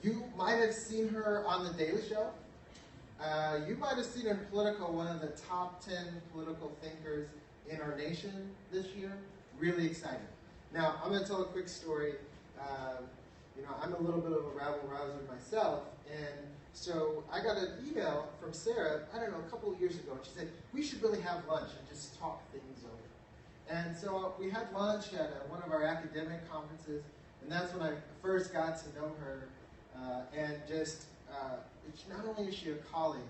You might have seen her on The Daily Show. You might have seen her in Politico, one of the top 10 political thinkers in our nation this year. Really exciting. Now, I'm going to tell a quick story. I'm a little bit of a rabble-rouser myself, and so I got an email from Sarah, I don't know, a couple of years ago, and she said, we should really have lunch and just talk things over. And so we had lunch at one of our academic conferences, and that's when I first got to know her, and just, not only is she a colleague,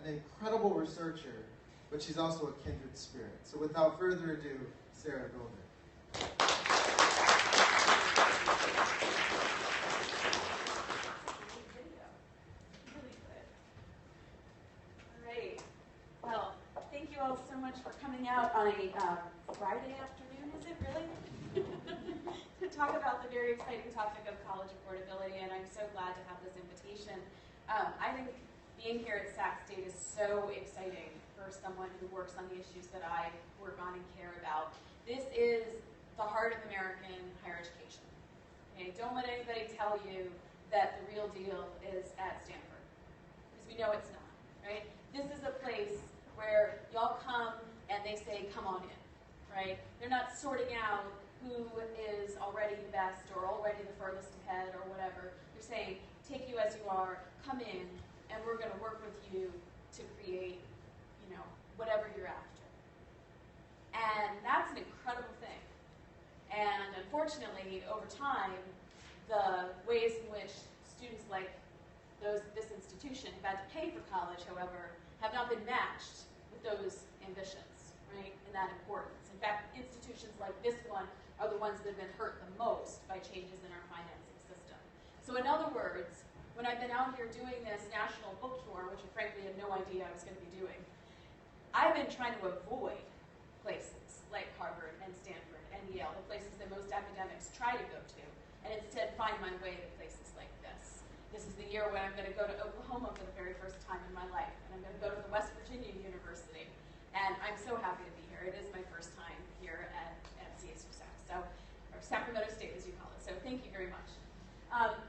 an incredible researcher, but she's also a kindred spirit. So without further ado, Sara Goldrick. Well, thank you all so much for coming out on a Friday afternoon, is it really? To talk about the very exciting topic of college affordability, and I'm so glad to have this invitation. I think being here at Sac State is so exciting for someone who works on the issues that I work on and care about. This is the heart of American higher education. Okay? Don't let anybody tell you that the real deal is at Stanford, because we know it's not, right? This is a place where y'all come and they say, come on in, right? They're not sorting out who is already the best or already the furthest ahead or whatever. They're saying, take you as you are, come in, and we're going to work with you to create, whatever you're after. And that's an incredible thing. And unfortunately, over time, the ways in which students like this institution have had to pay for college, however, have not been matched with those ambitions, right, and that importance. In fact, institutions like this one are the ones that have been hurt the most by changes in our financing system. So in other words, when I've been out here doing this national book tour, which I frankly had no idea I was going to be doing, I've been trying to avoid places like Harvard and Stanford and Yale, the places that most academics try to go to, and instead find my way to places like this. This is the year when I'm going to go to Oklahoma for the very first time in my life, and I'm going to go to the West Virginia University, and I'm so happy to be here. It is my first time here at CSU Sac, or Sacramento State as you call it, so thank you very much.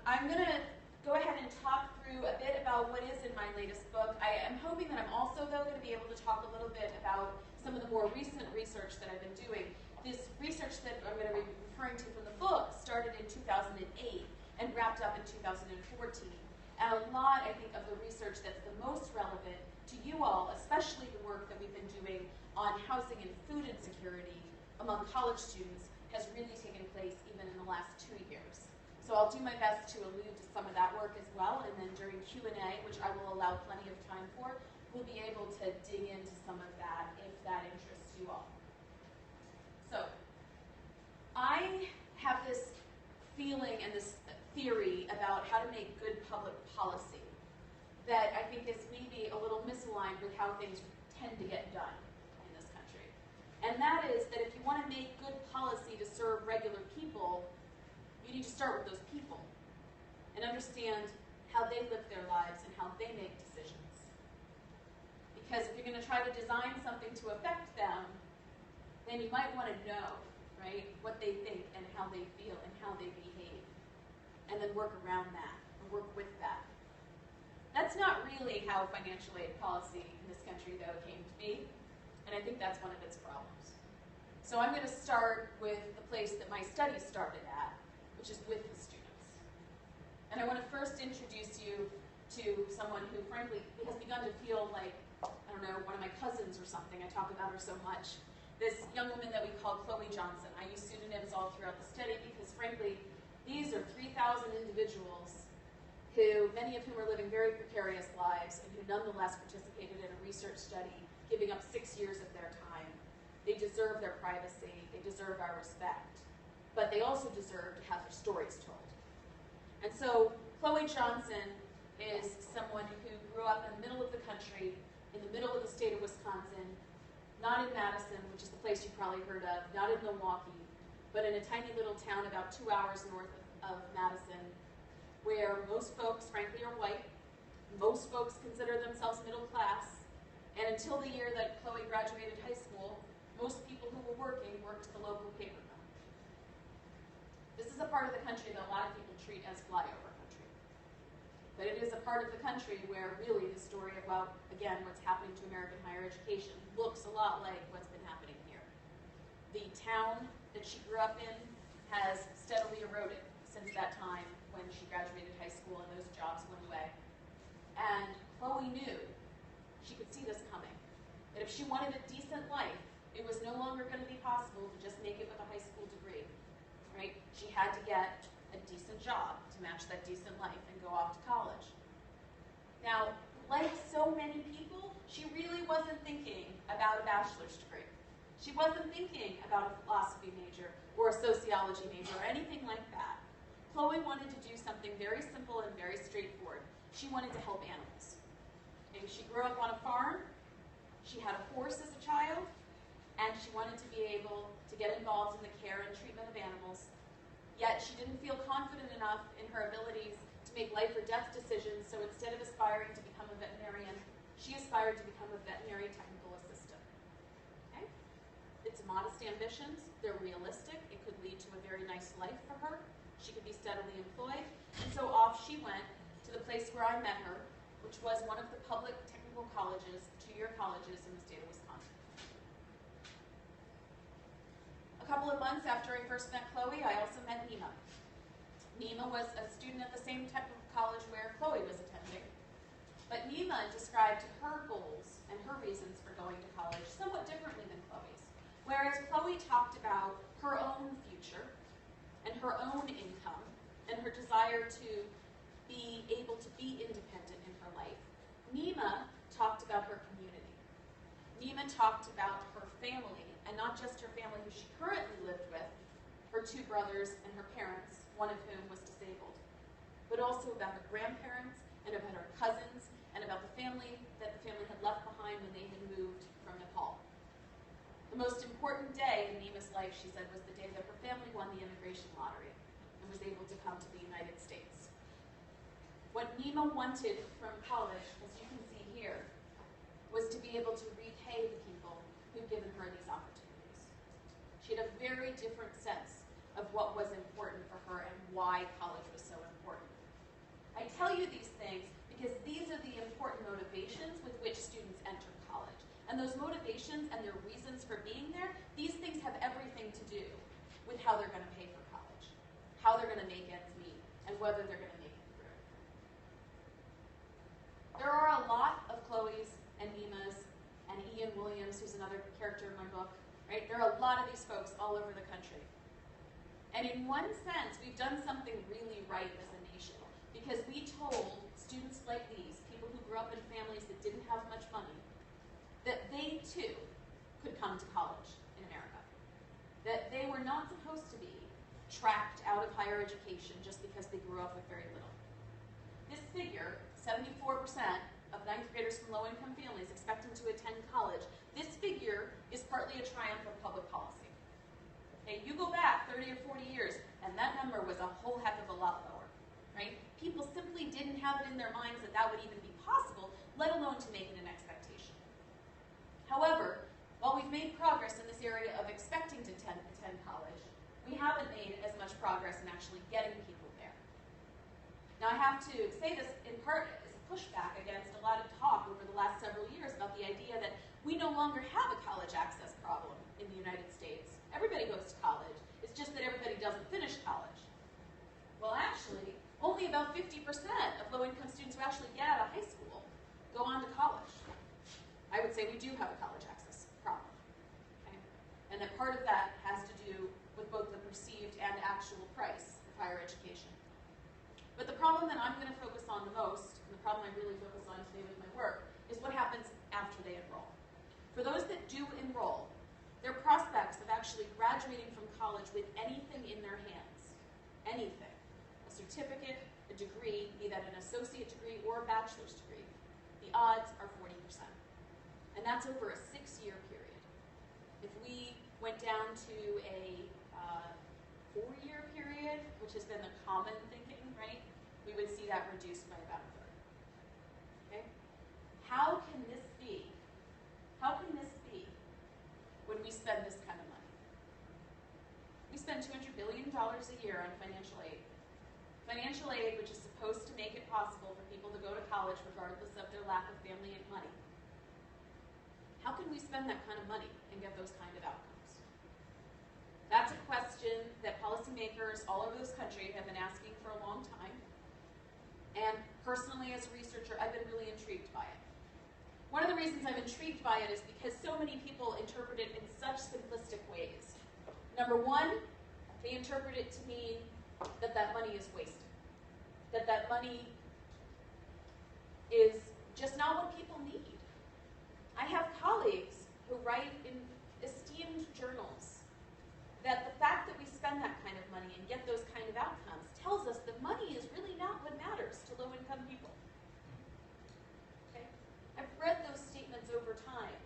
I'm going to go ahead and talk through a bit about what is in my latest book. I am hoping that I'm also, though, going to be able to talk a little bit about some of the more recent research that I've been doing. This research that I'm going to be referring to from the book started in 2008 and wrapped up in 2014. And a lot, I think, of the research that's the most relevant to you all, especially the work that we've been doing on housing and food insecurity among college students, has really taken place even in the last 2 years. So I'll do my best to allude to some of that work as well, and then during Q&A, which I will allow plenty of time for, we'll be able to dig into some of that if that interests you all. So I have this feeling and this theory about how to make good public policy that I think is maybe a little misaligned with how things tend to get done in this country. And that is that if you want to make good policy to serve regular people, you need to start with those people and understand how they live their lives and how they make decisions. Because if you're going to try to design something to affect them, then you might want to know, right, what they think and how they feel and how they behave, and then work around that or work with that. That's not really how financial aid policy in this country, though, came to be, and I think that's one of its problems. So I'm going to start with the place that my study started at, which is with the students. And I want to first introduce you to someone who, frankly, has begun to feel like, I don't know, one of my cousins or something. I talk about her so much. This young woman that we call Chloe Johnson. I use pseudonyms all throughout the study because, frankly, these are 3,000 individuals who, many of whom are living very precarious lives and who nonetheless participated in a research study, giving up 6 years of their time. They deserve their privacy. They deserve our respect. But they also deserve to have their stories told. And so Chloe Johnson is someone who grew up in the middle of the country, in the middle of the state of Wisconsin, not in Madison, which is the place you probably heard of, not in Milwaukee, but in a tiny little town about 2 hours north of Madison, where most folks, frankly, are white. Most folks consider themselves middle class. And until the year that Chloe graduated high school, most people who were working worked at the local paper mill. This is a part of the country that a lot of people treat as flyover country. part of the country where really the story about, again, what's happening to American higher education looks a lot like what's been happening here. The town that she grew up in has steadily eroded since that time when she graduated high school and those jobs went away. And Chloe knew she could see this coming, that if she wanted a decent life, it was no longer going to be possible to just make it with a high school degree, right? She had to get a decent job to match that decent life and go off to college. Now, like so many people, she really wasn't thinking about a bachelor's degree. She wasn't thinking about a philosophy major or a sociology major or anything like that. Chloe wanted to do something very simple and very straightforward. She wanted to help animals. Maybe she grew up on a farm, she had a horse as a child, and she wanted to be able to get involved in the care and treatment of animals. Yet she didn't feel confident enough in her abilities to make life or death decisions, so instead of aspiring to become a veterinarian, she aspired to become a veterinary technical assistant. Okay? It's modest ambitions, they're realistic, it could lead to a very nice life for her. She could be steadily employed, and so off she went to the place where I met her, which was one of the public technical colleges, two-year colleges in the state of Wisconsin. A couple of months after I first met Chloe, I also met Nima. Nima was a student at the same type of college where Chloe was attending. But Nima described her goals and her reasons for going to college somewhat differently than Chloe's. Whereas Chloe talked about her own future and her own income and her desire to be able to be independent in her life, Nima talked about her community. Nima talked about her family, and not just her family who she currently lived with, her two brothers and her parents, one of whom was disabled, but also about her grandparents and about her cousins and about the family that the family had left behind when they had moved from Nepal. The most important day in Nima's life, she said, was the day that her family won the immigration lottery and was able to come to the United States. What Nima wanted from college, as you can see here, was to be able to repay the people who'd given her these opportunities. She had a very different sense of what was important for her and why college was so important. I tell you these things because these are the important motivations with which students enter college. And those motivations and their reasons for being there, these things have everything to do with how they're going to pay for college, how they're going to make ends meet, and whether they're going to make it through. There are a lot of Chloe's and Nima's and Ian Williams, who's another character in my book, right? There are a lot of these folks all over the country. And in one sense, we've done something really right as a nation, because we told students like these, people who grew up in families that didn't have much money, that they too could come to college in America. That they were not supposed to be trapped out of higher education just because they grew up with very little. This figure, 74% of ninth graders from low-income families expecting to attend college, this figure is partly a triumph of public policy. Okay, you go back 30 or 40 years, and that number was a whole heck of a lot lower, right? People simply didn't have it in their minds that that would even be possible, let alone to make it an expectation. However, while we've made progress in this area of expecting to attend college, we haven't made as much progress in actually getting people there. Now, I have to say this in part as a pushback against a lot of talk over the last several years about the idea that we no longer have a college access problem in the United States. Everybody goes to college. It's just that everybody doesn't finish college. Well, actually, only about 50% of low-income students who actually get out of high school go on to college. I would say we do have a college access problem. Okay? And that part of that has to do with both the perceived and actual price of higher education. But the problem that I'm going to focus on the most, and the problem I really focus on today with my work, is what happens after they enroll. For those that do enroll, their prospects of actually graduating from college with anything in their hands, anything, a certificate, a degree, be that an associate degree or a bachelor's degree, the odds are 40%. And that's over a 6-year period. If we went down to a 4-year period, which has been the common thinking, right, we would see that reduced by about a third. Okay? How can this be? How can this be when we spend this kind of money? We spend $200 billion a year on financial aid. Financial aid, which is supposed to make it possible for people to go to college regardless of their lack of family and money. How can we spend that kind of money and get those kind of outcomes? That's a question that policymakers all over this country have been asking for a long time. And personally, as a researcher, I've been really intrigued by it. One of the reasons I'm intrigued by it is because so many people interpret it in such simplistic ways. Number one, they interpret it to mean that that money is wasted. That that money is just not what people need. I have colleagues who write in esteemed journals that the fact that we spend that kind of money and get those kind of outcomes tells us that money is really not what matters to low-income people. Okay? I've read those statements over time,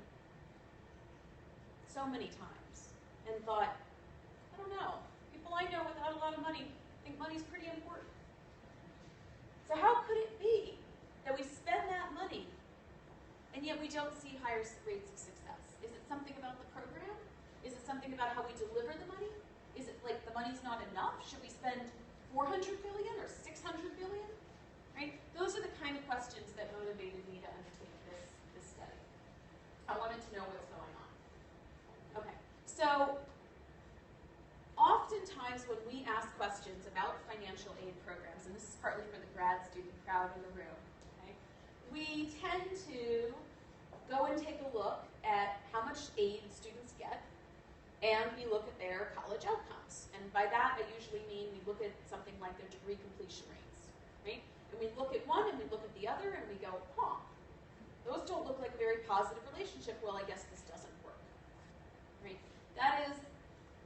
so many times, and thought, I don't know, people I know without a lot of money think money's pretty important. So how could it be that we spend that money and yet we don't see higher rates of success? Is it something about the program? Is it something about how we deliver the money? Is it like the money's not enough? Should we spend $400 billion or $600 billion? Right? Those are the kind of questions that motivated me to undertake this study. I wanted to know what's going on. Okay, so oftentimes when we ask questions about financial aid programs, and this is partly for the grad student crowd in the room, okay, we tend to go and take a look at how much aid students get, and we look at their college outcomes. And by that, I usually mean we look at something like their degree completion rates, right? And we look at one and we look at the other and we go, huh, those don't look like a very positive relationship. Well, I guess this doesn't work, right? That is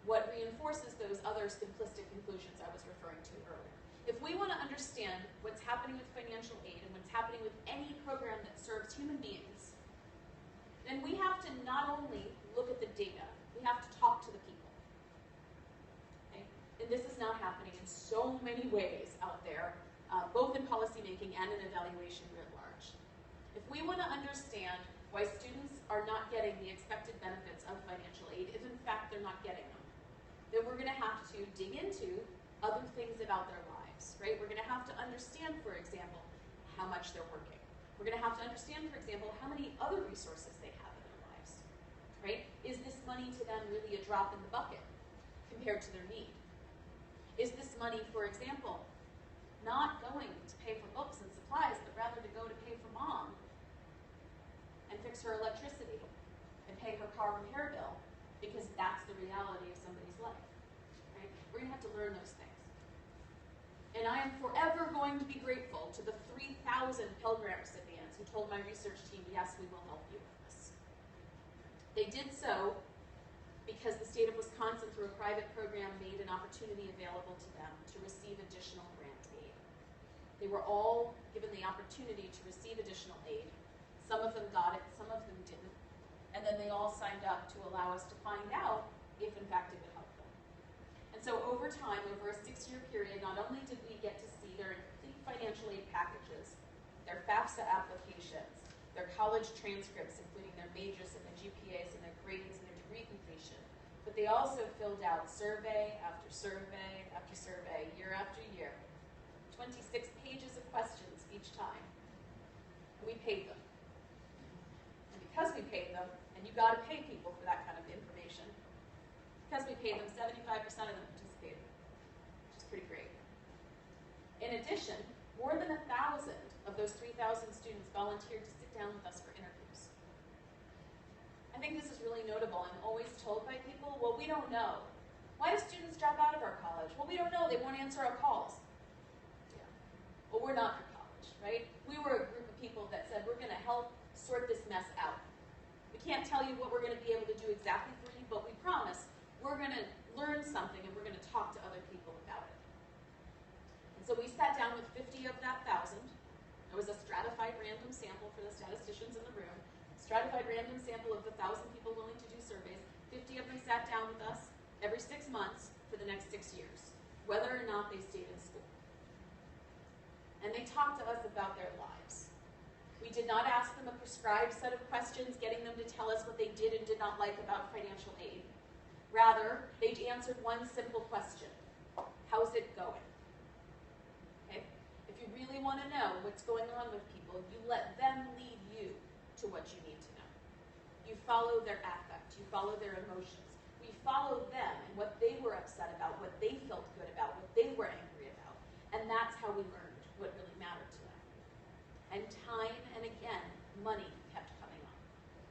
what reinforces those other simplistic conclusions I was referring to earlier. If we want to understand what's happening with financial aid and what's happening with any program that serves human beings, then we have to not only look at the data, we have to talk to the people. Okay? And this is not happening in so many ways out there, both in policymaking and in evaluation writ large. If we want to understand why students are not getting the expected benefits of financial aid, if in fact they're not getting them, then we're going to have to dig into other things about their lives, right? We're going to have to understand, for example, how much they're working. We're going to have to understand, for example, how many other resources they have in their lives, right? Is this money to them really a drop in the bucket compared to their need? Is this money, for example, not going to pay for books and supplies, but rather to go to pay for mom and fix her electricity and pay her car repair bill, because that's the reality of somebody's life, right? We're going to have to learn those things. And I am forever going to be grateful to the 3,000 Pell Grant recipients who told my research team, yes, we will help you with this. They did so because the state of Wisconsin, through a private program, made an opportunity available to them to receive additional grant aid. They were all given the opportunity to receive additional aid. Some of them got it, some of them didn't. And then they all signed up to allow us to find out if, in fact, it would help them. And so over time, over a 6-year period, not only did we get to see their complete financial aid packages, their FAFSA applications, their college transcripts, including their majors and their GPAs and their grades and their degree completion, but they also filled out survey after survey after survey, year after year, 26 pages of questions each time. And we paid them. And because we paid them, and you got to pay people for that kind of information, because we paid them, 75% of them participated, which is pretty great. In addition, more than 1,000 of those 3,000 students volunteered to sit down with us for interviews. I think this is really notable. I'm always told by people, well, we don't know. Why do students drop out of our college? Well, we don't know. They won't answer our calls. Yeah. Well, we're not your college, right? We were a group of people that said, we're going to help sort this mess out. We can't tell you what we're going to be able to do exactly for you, but we promise we're going to learn something and we're going to talk to other people about it. And so we sat down with 50 of that 1,000. It was a stratified random sample for the statisticians in the room. Stratified random sample of the 1,000 people willing to do surveys. 50 of them sat down with us every 6 months for the next 6 years, whether or not they stayed in school. And they talked to us about their lives. We did not ask them a prescribed set of questions, getting them to tell us what they did and did not like about financial aid. Rather, they answered one simple question: how's it going? Okay? If you really want to know what's going on with people, you let them lead you to what you need to know. You follow their affect, you follow their emotions. We follow them and what they were upset about, what they felt good about, what they were angry about. And that's how we learned what really mattered to them. And time and again, money kept coming up.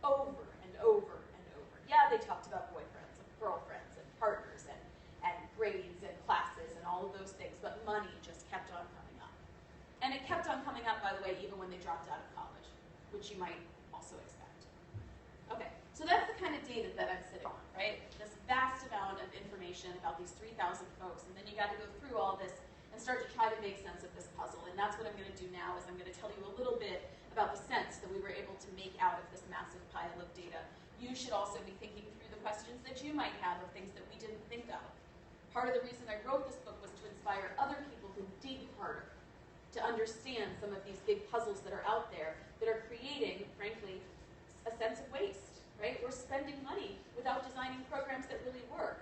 Over and over and over. Yeah, they talked about boyfriends and girlfriends and partners and grades and classes and all of those things, but money just kept on coming up. And it kept on coming up, by the way, even when they dropped out of college, which you might also expect. Okay, so that's the kind of data that I'm sitting on, right? This vast amount of information about these 3,000 folks, and then you got to go through all this and start to try to make sense of this puzzle. And that's what I'm going to do now, is I'm going to tell you a little bit about the sense that we were able to make out of this massive pile of data. You should also be thinking through the questions that you might have of things that we didn't think of. Part of the reason I wrote this book was to inspire other people who dig harder to understand some of these big puzzles that are out there that are creating, frankly, a sense of waste, right? We're spending money without designing programs that really work.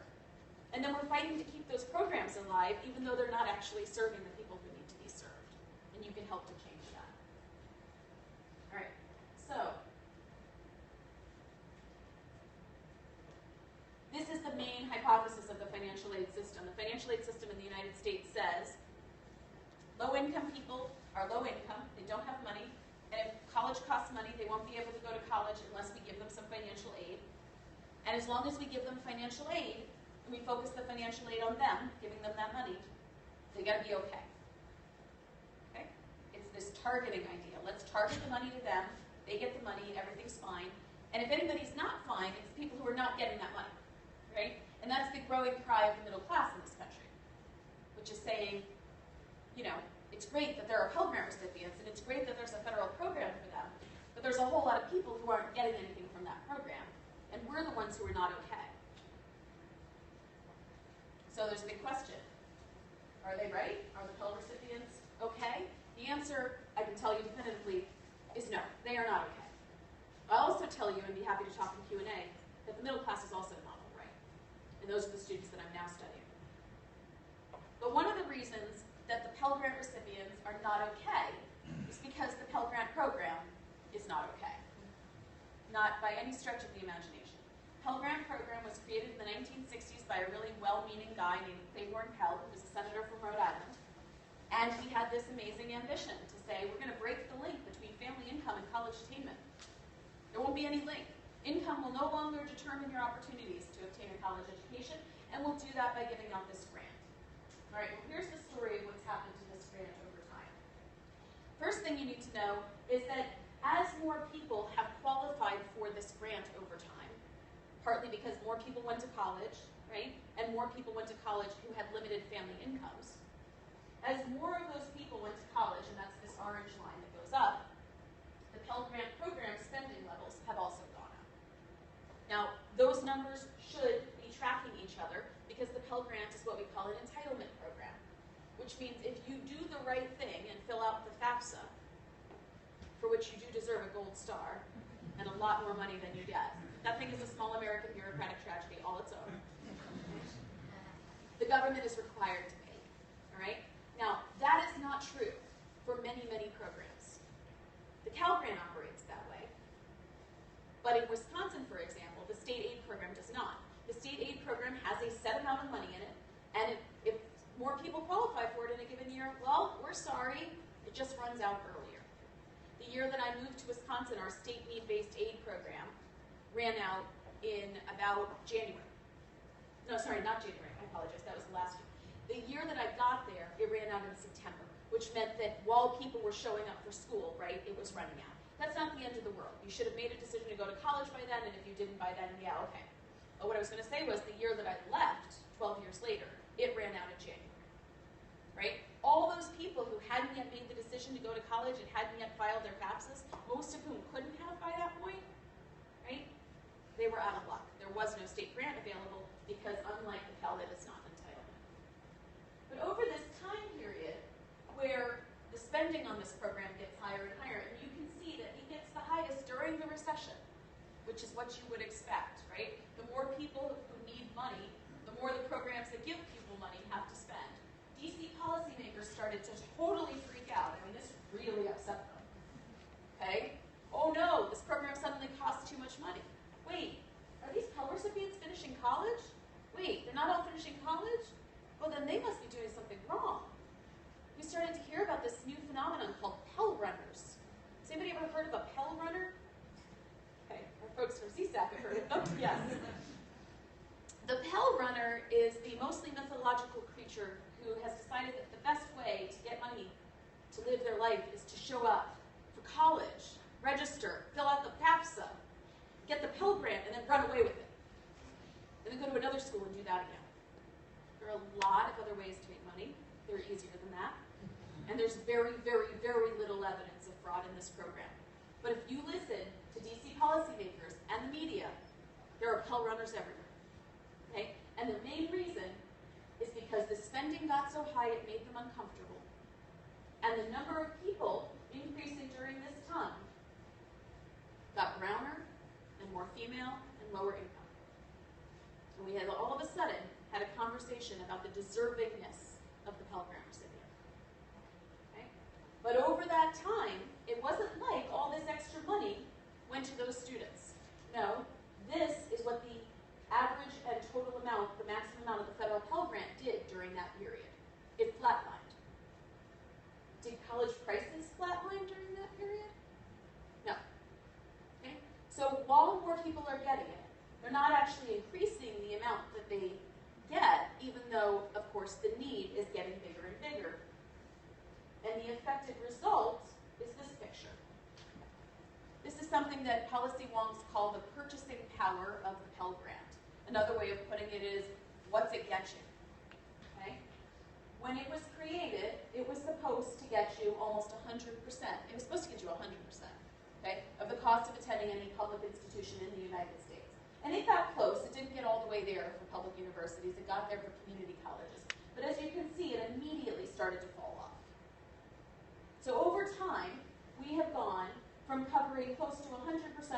And then we're fighting to keep those programs alive, even though they're not actually serving the people who need to be served. And you can help to change that. All right, so this is the main hypothesis of the financial aid system. The financial aid system in the United States says low-income people are low income, they don't have money, and if college costs money, they won't be able to go to college unless we give them some financial aid. And as long as we give them financial aid, and we focus the financial aid on them, giving them that money, they gotta be okay. Okay? It's this targeting idea. Let's target the money to them, they get the money, everything's fine. And if anybody's not fine, it's people who are not getting that money, right? And that's the growing cry of the middle class in this country, which is saying, you know, it's great that there are Pell Grant recipients, and it's great that there's a federal program for them, but there's a whole lot of people who aren't getting anything from that program, and we're the ones who are not okay. So there's a big question. Are they right? Are the Pell recipients okay? The answer, I can tell you definitively, is no. They are not okay. I'll also tell you, and be happy to talk in Q&A, that the middle class is also not all right. And those are the students that I'm now studying. But one of the reasons that the Pell Grant recipients are not okay is because the Pell Grant program is not okay. Not by any stretch of the imagination. Pell Grant program was created in the 1960s by a really well-meaning guy named Claiborne Pell, who was a senator from Rhode Island. And he had this amazing ambition to say, we're going to break the link between family income and college attainment. There won't be any link. Income will no longer determine your opportunities to obtain a college education, and we'll do that by giving out this grant. All right, well, here's the story of what's happened to this grant over time. First thing you need to know is that as more people have qualified for this grant over time, partly because more people went to college, right, and more people went to college who had limited family incomes, as more of those people went to college, and that's this orange line that goes up, the Pell Grant program spending levels have also gone up. Now, those numbers should be tracking each other because the Pell Grant is what we call an entitlement program, which means if you do the right thing and fill out the FAFSA, for which you do deserve a gold star and a lot more money than you get. That thing is a small American bureaucratic tragedy all its own. The government is required to pay, all right? Now, that is not true for many, many programs. The Cal Grant operates that way. But in Wisconsin, for example, the state aid program does not. The state aid program has a set amount of money in it, and if more people qualify for it in a given year, well, we're sorry, it just runs out earlier. The year that I moved to Wisconsin, our state need-based aid program ran out in about January. No, sorry, not January, I apologize, that was the last year. The year that I got there, it ran out in September, which meant that while people were showing up for school, right, it was running out. That's not the end of the world. You should have made a decision to go to college by then, and if you didn't by then, yeah, okay. But what I was going to say was the year that I left, 12 years later, it ran out in January, right? All those people who hadn't yet made the decision to go to college and hadn't yet filed their FAFSAs, most of whom couldn't have by that point, right? They were out of luck. There was no state grant available because unlike the Pell, it is not an entitlement. But over this time period where the spending on this program gets higher and higher, and you can see that it gets the highest during the recession, which is what you would expect, right? The more people who need money, the more the programs that give people money have to spend. DC policymakers started to totally freak out. I mean, this really upset them. Okay? Oh no, this program suddenly costs too much money. Wait, are these Pell recipients finishing college? Wait, they're not all finishing college? Well, then they must be doing something wrong. We started to hear about this new phenomenon called Pell runners. Has anybody ever heard of a Pell runner? Okay, our folks from CSAC have heard of them. Yes. The Pell runner is a mostly mythological creature who has decided that the best way to get money to live their life is to show up for college, register, fill out the FAFSA, get the Pell Grant, and then run away with it. And then go to another school and do that again. There are a lot of other ways to make money. They're easier than that. And there's very, very, very little evidence of fraud in this program. But if you listen to DC policymakers and the media, there are Pell runners everywhere. Okay? And the main reason is because the spending got so high it made them uncomfortable. And the number of people increasing during this time got browner and more female and lower income. And we had all of a sudden had a conversation about the deservingness of the Pell Grant recipient. Okay? But over that time, it wasn't like all this extra money went to those students. No, this is what the average and total amount, the maximum amount of the federal Pell Grant did during that period. It flatlined. Did college prices flatline during that period? No. Okay? So while more people are getting it, they're not actually increasing the amount that they get, even though, of course, the need is getting bigger and bigger. And the effective result is this picture. This is something that policy wonks call the purchasing power of the Pell Grant. Another way of putting it is, what's it get you? Okay? When it was created, it was supposed to get you almost 100%. It was supposed to get you 100%, okay, of the cost of attending any public institution in the United States. And it got close. It didn't get all the way there for public universities. It got there for community colleges. But as you can see, it immediately started to fall off. So over time, we have gone from covering close to 100%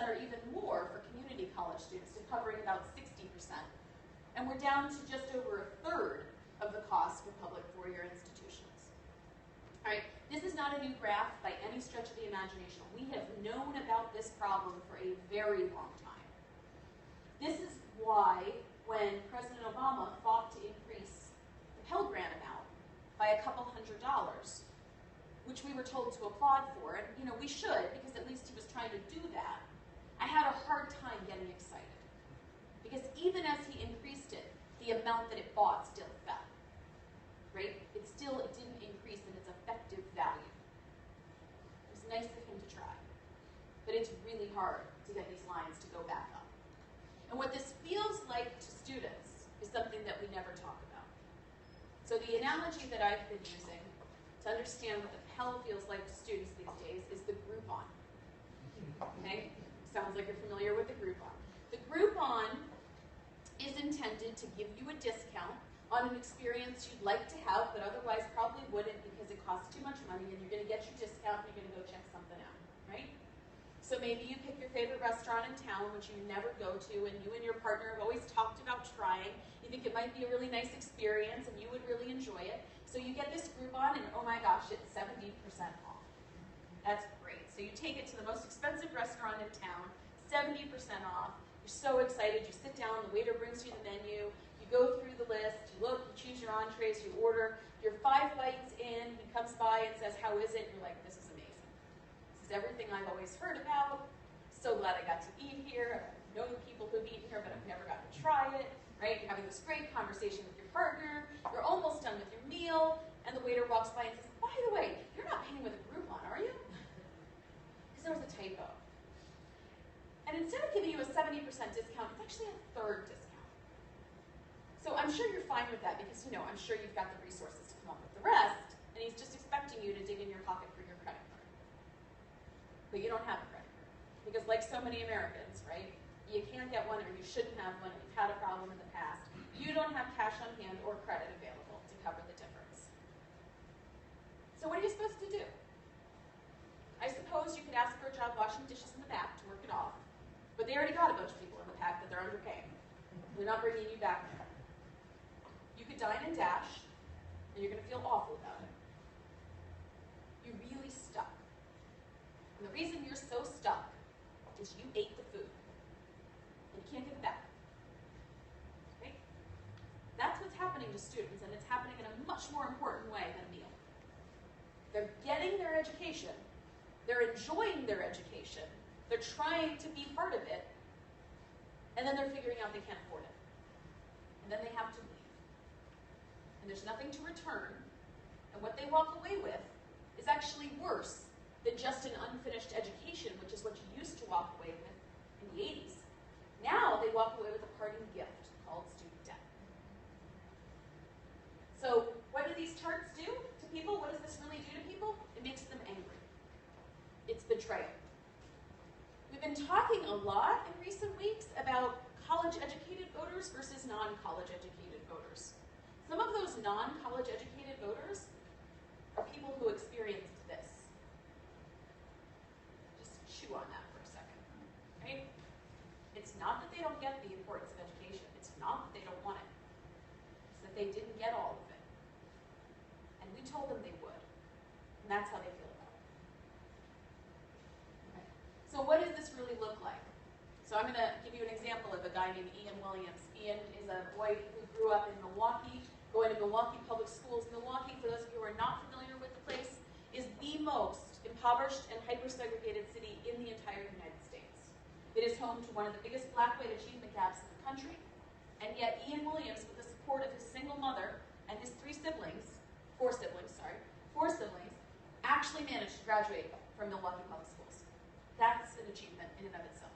or even more for community college students to covering about 60%. And we're down to just over a third of the cost for public four-year institutions. All right, this is not a new graph by any stretch of the imagination. We have known about this problem for a very long time. This is why when President Obama fought to increase the Pell Grant amount by a couple $100, which we were told to applaud for, and we should, because at least he was trying to do that, I had a hard time getting excited. Because even as he increased it, the amount that it bought still fell. Right? It didn't increase in its effective value. It was nice of him to try. But it's really hard to get these lines to go back up. And what this feels like to students is something that we never talk about. So the analogy that I've been using to understand what the Pell feels like to students these days is the Groupon. Okay? Sounds like you're familiar with the Groupon. The Groupon is intended to give you a discount on an experience you'd like to have, but otherwise probably wouldn't because it costs too much money and you're going to get your discount and you're going to go check something out, right? So maybe you pick your favorite restaurant in town, which you never go to, and you and your partner have always talked about trying. You think it might be a really nice experience and you would really enjoy it. So you get this Groupon and oh my gosh, it's 70% off. That's great. So you take it to the most expensive restaurant in town, 70% off. You're so excited. You sit down, the waiter brings you the menu. You go through the list, you look, you choose your entrees, you order. You're 5 bites in, he comes by and says, how is it? And you're like, this is amazing. This is everything I've always heard about. So glad I got to eat here. I've known people who've eaten here, but I've never gotten to try it. Right? You're having this great conversation with your partner. You're almost done with your meal, and the waiter walks by and says, by the way, you're not paying with a Groupon, are you? Because there was a typo. And instead of giving you a 70% discount, it's actually a third discount. So I'm sure you're fine with that because, I'm sure you've got the resources to come up with the rest, and he's just expecting you to dig in your pocket for your credit card. But you don't have a credit card. Because like so many Americans, right, you can't get one or you shouldn't have one, you've had a problem in the past. You don't have cash on hand or credit available to cover the difference. So what are you supposed to do? I suppose you could ask for a job washing dishes in the back to work it off, but they already got a bunch of people in the pack that they're underpaying. They're not bringing you back there. You could dine and dash, and you're going to feel awful about it. You much more important way than a meal. They're getting their education, they're enjoying their education, they're trying to be part of it, and then they're figuring out they can't afford it. And then they have to leave. And there's nothing to return, and what they walk away with is actually worse than just an unfinished education, which is what you used to walk away with in the 80s. Now they walk away with a parting gift called student debt. So what do these charts do to people? What does this really do to people? It makes them angry. It's betrayal. We've been talking a lot in recent weeks about college-educated voters versus non-college educated voters. Some of those non-college educated voters are people who experienced this. Just chew on that for a second, right? It's not that they don't get the importance of education. It's not that they don't want it. It's that they didn't get all of it. And we told them they would. And that's how they feel about it. Okay. So what does this really look like? So I'm going to give you an example of a guy named Ian Williams. Ian is a boy who grew up in Milwaukee, going to Milwaukee Public Schools. Milwaukee, for those of you who are not familiar with the place, is the most impoverished and hyper-segregated city in the entire United States. It is home to one of the biggest black white achievement gaps in the country, and yet Ian Williams, with the support of his single mother and his four siblings, actually managed to graduate from Milwaukee Public Schools. That's an achievement in and of itself.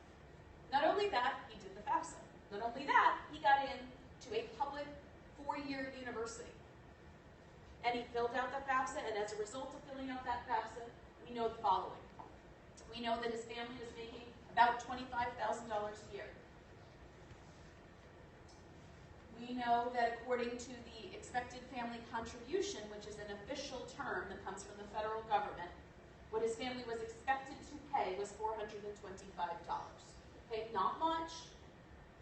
Not only that, he did the FAFSA. Not only that, he got into a public 4-year university. And he filled out that FAFSA, and as a result of filling out that FAFSA, we know the following. We know that his family is making about $25,000 a year. We know that according to the expected family contribution, which is an official term that comes from the federal government, what his family was expected to pay was $425. Okay, not much.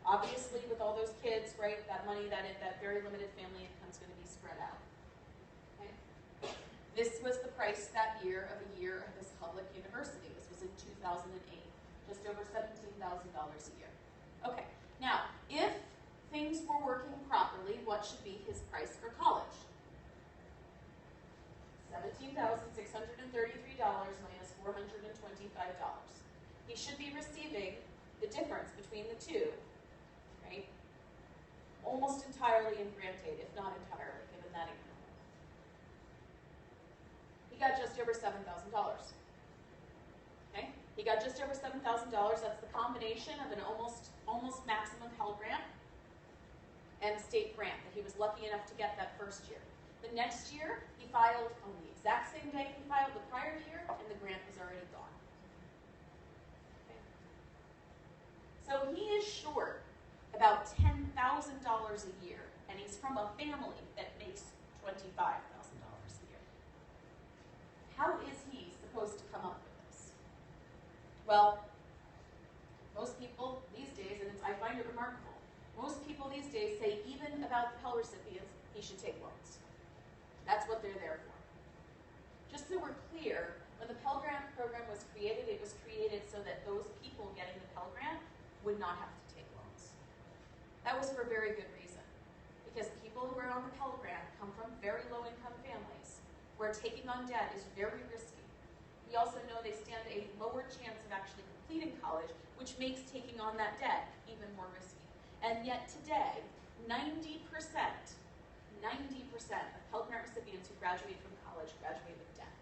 Obviously, with all those kids, right, that money, that very limited family income is going to be spread out. Okay? This was the price that year of this public university. This was in 2008, just over $17,000 a year. Okay, now, if things were working properly, what should be his price for college? $17,633 minus $425. He should be receiving the difference between the two, right? Almost entirely in grant aid, if not entirely, given that income. He got just over $7,000. Okay? He got just over $7,000. That's the combination of an almost maximum Pell Grant and state grant that he was lucky enough to get that first year. The next year, he filed on the exact same day he filed the prior year, and the grant was already gone. Okay. So he is short about $10,000 a year, and he's from a family that makes $25,000 a year. How is he supposed to come up with this? Well, most people these days, and I find it remarkable, most people these days say even about the Pell recipients, he should take loans. That's what they're there for. Just so we're clear, when the Pell Grant program was created, it was created so that those people getting the Pell Grant would not have to take loans. That was for a very good reason. Because people who are on the Pell Grant come from very low-income families where taking on debt is very risky. We also know they stand a lower chance of actually completing college, which makes taking on that debt even more risky. And yet today, 90% of Pell Grant recipients who graduate from college graduate with debt.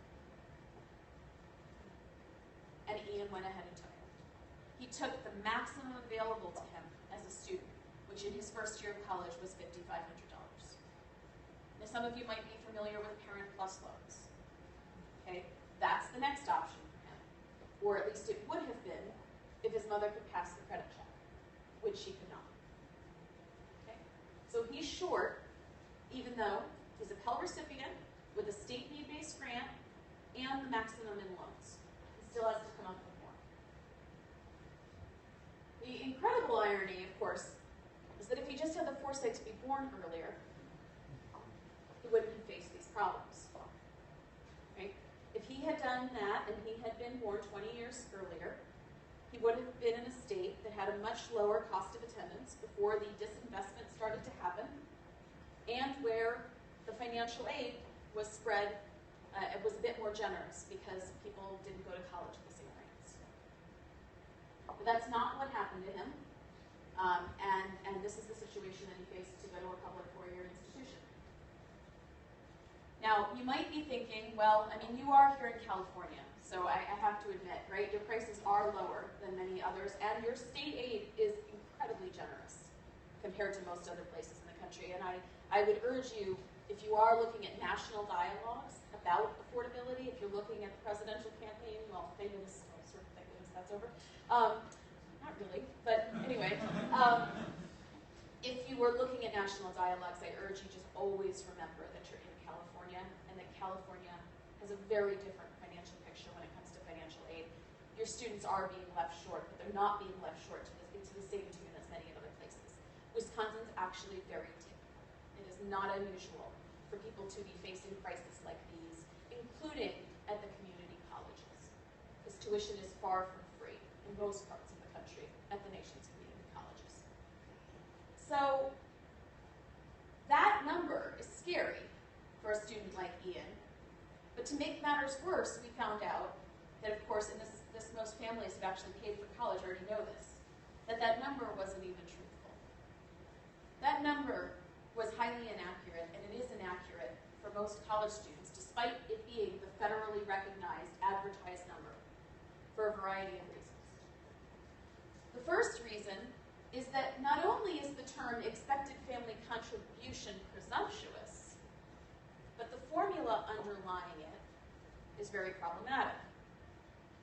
And Ian went ahead and took it. He took the maximum available to him as a student, which in his first year of college was $5,500. Now some of you might be familiar with Parent Plus loans. Okay, that's the next option for him. Or at least it would have been if his mother could pass the credit check, which she could not. Okay, so he's short, even though he's a Pell recipient with a state need-based grant and the maximum in loans. He still has to come up with more. The incredible irony, of course, is that if he just had the foresight to be born earlier, he wouldn't have faced these problems. Right? If he had done that and he had been born 20 years earlier, he would have been in a state that had a much lower cost of attendance before the disinvestment started to happen, and where the financial aid was spread, it was a bit more generous because people didn't go to college at the same rates. But that's not what happened to him. And this is the situation that he faced to go to a public four-year institution. Now, you might be thinking, well, I mean, you are here in California, so I have to admit, right, your prices are lower than many others, and your state aid is incredibly generous compared to most other places in the country. And I would urge you, if you are looking at national dialogues about affordability, if you're looking at the presidential campaign, well, thank goodness, thank goodness that's over. Not really, but anyway. If you were looking at national dialogues, I urge you just always remember that you're in California and that California has a very different financial picture when it comes to financial aid. Your students are being left short, but they're not being left short to the same tune as many other places. Wisconsin's actually very typical. It is not unusual for people to be facing crises like these, including at the community colleges, because tuition is far from free in most parts of the country at the nation's community colleges. So that number is scary for a student like Ian. But to make matters worse, we found out that, of course, and most families who actually paid for college already know this, that number wasn't even truthful. That number was highly inaccurate, and it is inaccurate for most college students, despite it being the federally recognized advertised number, for a variety of reasons. The first reason is that not only is the term expected family contribution presumptuous, but the formula underlying it is very problematic.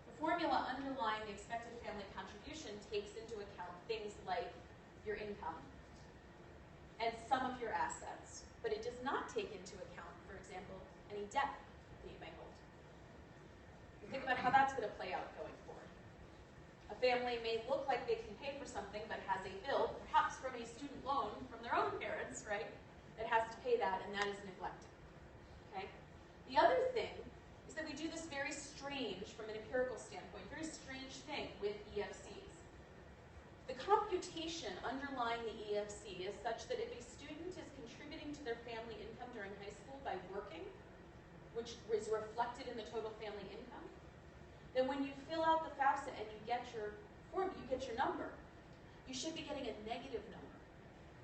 The formula underlying the expected family contribution takes into account things like your income and some of your assets, but it does not take into account, for example, any debt that you may hold. And think about how that's going to play out going forward. A family may look like they can pay for something, but has a bill, perhaps from a student loan from their own parents, right, that has to pay that, and that is neglected. Okay? The other thing is that we do this very strange, from an empirical standpoint, very strange thing with EFCs. The computation underlying the EFC is such that if a student is contributing to their family income during high school by working, which is reflected in the total family income, then when you fill out the FAFSA and you get your form, you get your number, you should be getting a negative number.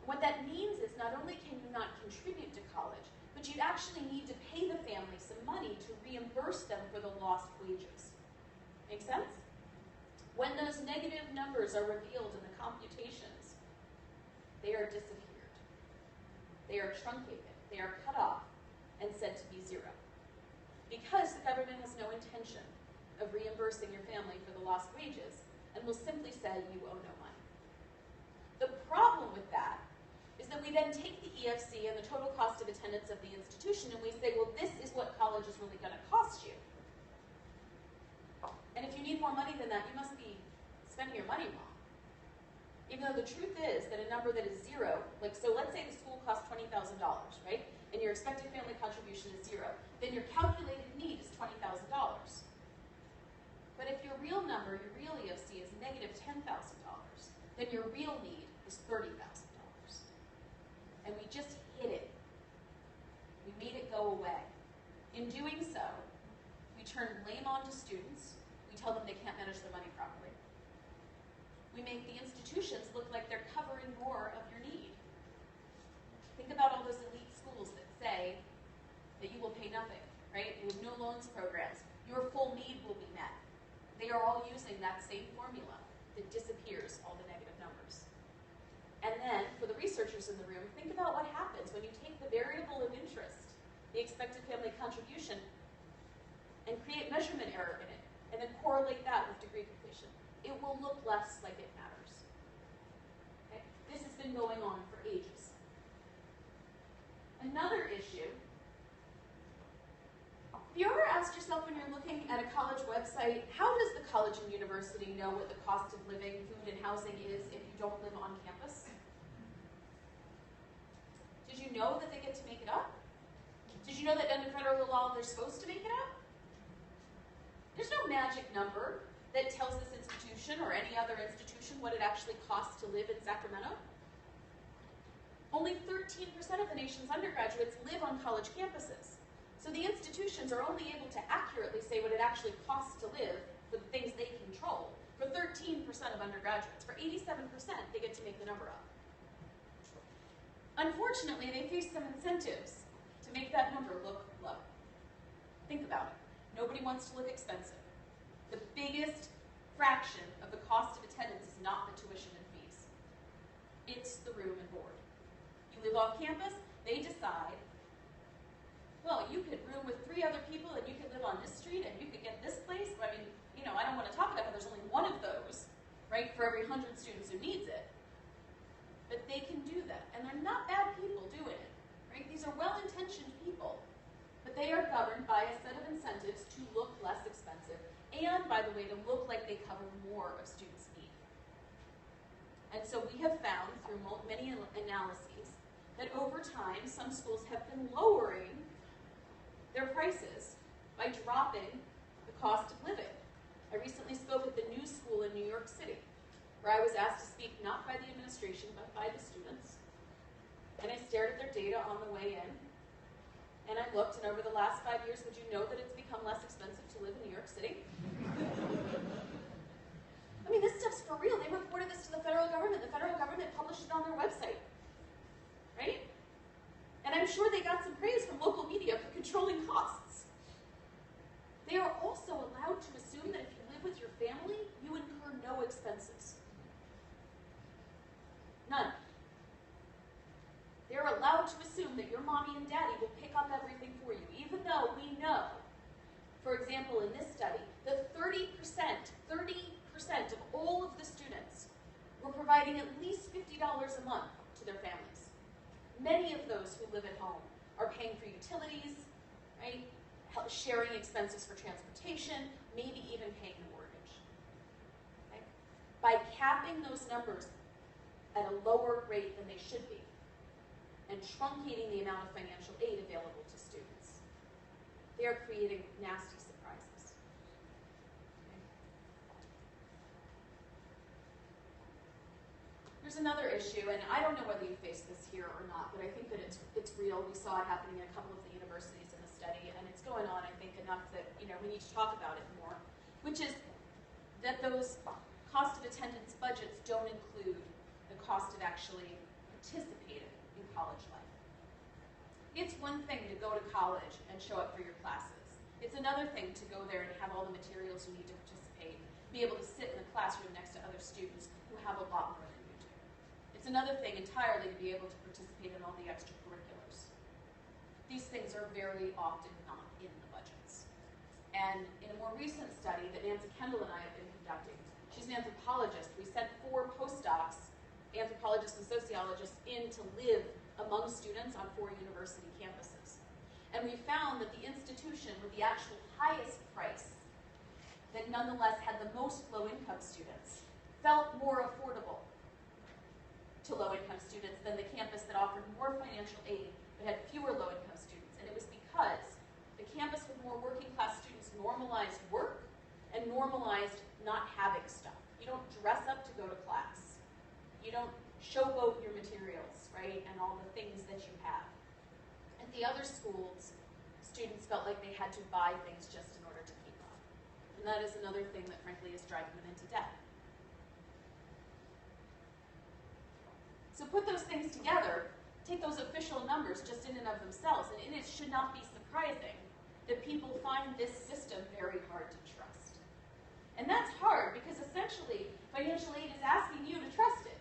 What that means is not only can you not contribute to college, but you actually need to pay the family some money to reimburse them for the lost wages. Make sense? When those negative numbers are revealed in the computations, they are disappeared. They are truncated. They are cut off and said to be zero. Because the government has no intention of reimbursing your family for the lost wages and will simply say you owe no money. The problem with that is that we then take the EFC and the total cost of attendance of the institution and we say, well, this is what college is really going to cost you. And if you need more money than that, you must be spending your money wrong. Even though the truth is that a number that is zero, like, so let's say the school costs $20,000, right? And your expected family contribution is zero. Then your calculated need is $20,000. But if your real number, your real EFC is negative $10,000, then your real need is $30,000. And we just hid it. We made it go away. In doing so, we turn blame onto students. We tell them they can't manage their money properly. We make the institutions look like they're covering more of your need. Think about all those elite schools that say that you will pay nothing, right? You have no loans programs. Your full need will be met. They are all using that same formula that disappears all the negative numbers. And then, for the researchers in the room, think about what happens when you take the variable of interest, the expected family contribution, and create measurement error in it, and then correlate that with degree completion. It will look less like it matters. Okay? This has been going on for ages. Another issue, have you ever asked yourself when you're looking at a college website, how does the college and university know what the cost of living, food, and housing is if you don't live on campus? Did you know that they get to make it up? Did you know that under federal law they're supposed to make it up? There's no magic number that tells this institution or any other institution what it actually costs to live in Sacramento. Only 13% of the nation's undergraduates live on college campuses. So the institutions are only able to accurately say what it actually costs to live for the things they control for 13% of undergraduates. For 87%, they get to make the number up. Unfortunately, they face some incentives to make that number look low. Think about it. Nobody wants to look expensive. The biggest fraction of the cost of attendance is not the tuition and fees. It's the room and board. You live off campus, they decide, well, you could room with 3 other people and you could live on this street and you could get this place. I mean, you know, I don't want to talk about it, but there's only one of those, right, for every 100 students who needs it. But they can do that. And they're not bad people doing it, right? These are well-intentioned people. But they are governed by a set of incentives to look less expensive and, by the way, to look like they cover more of students' need. And so we have found through many analyses that over time, some schools have been lowering their prices by dropping the cost of living. I recently spoke at the New School in New York City, where I was asked to speak not by the administration, but by the students. And I stared at their data on the way in, and I looked, and over the last 5 years, would you know that it's become less expensive to live in New York City? I mean, this stuff's for real. They reported this to the federal government. The federal government published it on their website, right? And I'm sure they got some praise from local media for controlling costs. They are also allowed to assume that if you live with your family, you incur no expenses. None. They're allowed to assume that your mommy and daddy will pick up everything for you, even though we know, for example, in this study, that 30% of all of the students were providing at least $50 a month to their families. Many of those who live at home are paying for utilities, right? Sharing expenses for transportation, maybe even paying the mortgage. Okay? By capping those numbers at a lower rate than they should be, and truncating the amount of financial aid available to students, they are creating nasty surprises. Okay. There's another issue, and I don't know whether you face this here or not, but I think that it's real. We saw it happening in a couple of the universities in the study, and it's going on, I think, enough that we need to talk about it more, which is that those cost of attendance budgets don't include the cost of actually participating in college life. It's one thing to go to college and show up for your classes. It's another thing to go there and have all the materials you need to participate, be able to sit in the classroom next to other students who have a lot more than you do. It's another thing entirely to be able to participate in all the extracurriculars. These things are very often not in the budgets. And in a more recent study that Nancy Kendall and I have been conducting, she's an anthropologist. We sent 4 postdocs, anthropologists and sociologists, in to live among students on 4 university campuses. And we found that the institution with the actual highest price, that nonetheless had the most low-income students, felt more affordable to low-income students than the campus that offered more financial aid but had fewer low-income students. And it was because the campus with more working-class students normalized work and normalized not having stuff. You don't dress up to go to class. You don't showboat your materials, right, and all the things that you have. At the other schools, students felt like they had to buy things just in order to keep up. And that is another thing that, frankly, is driving them into debt. So put those things together, take those official numbers just in and of themselves, and it should not be surprising that people find this system very hard to trust. And that's hard because essentially financial aid is asking you to trust it,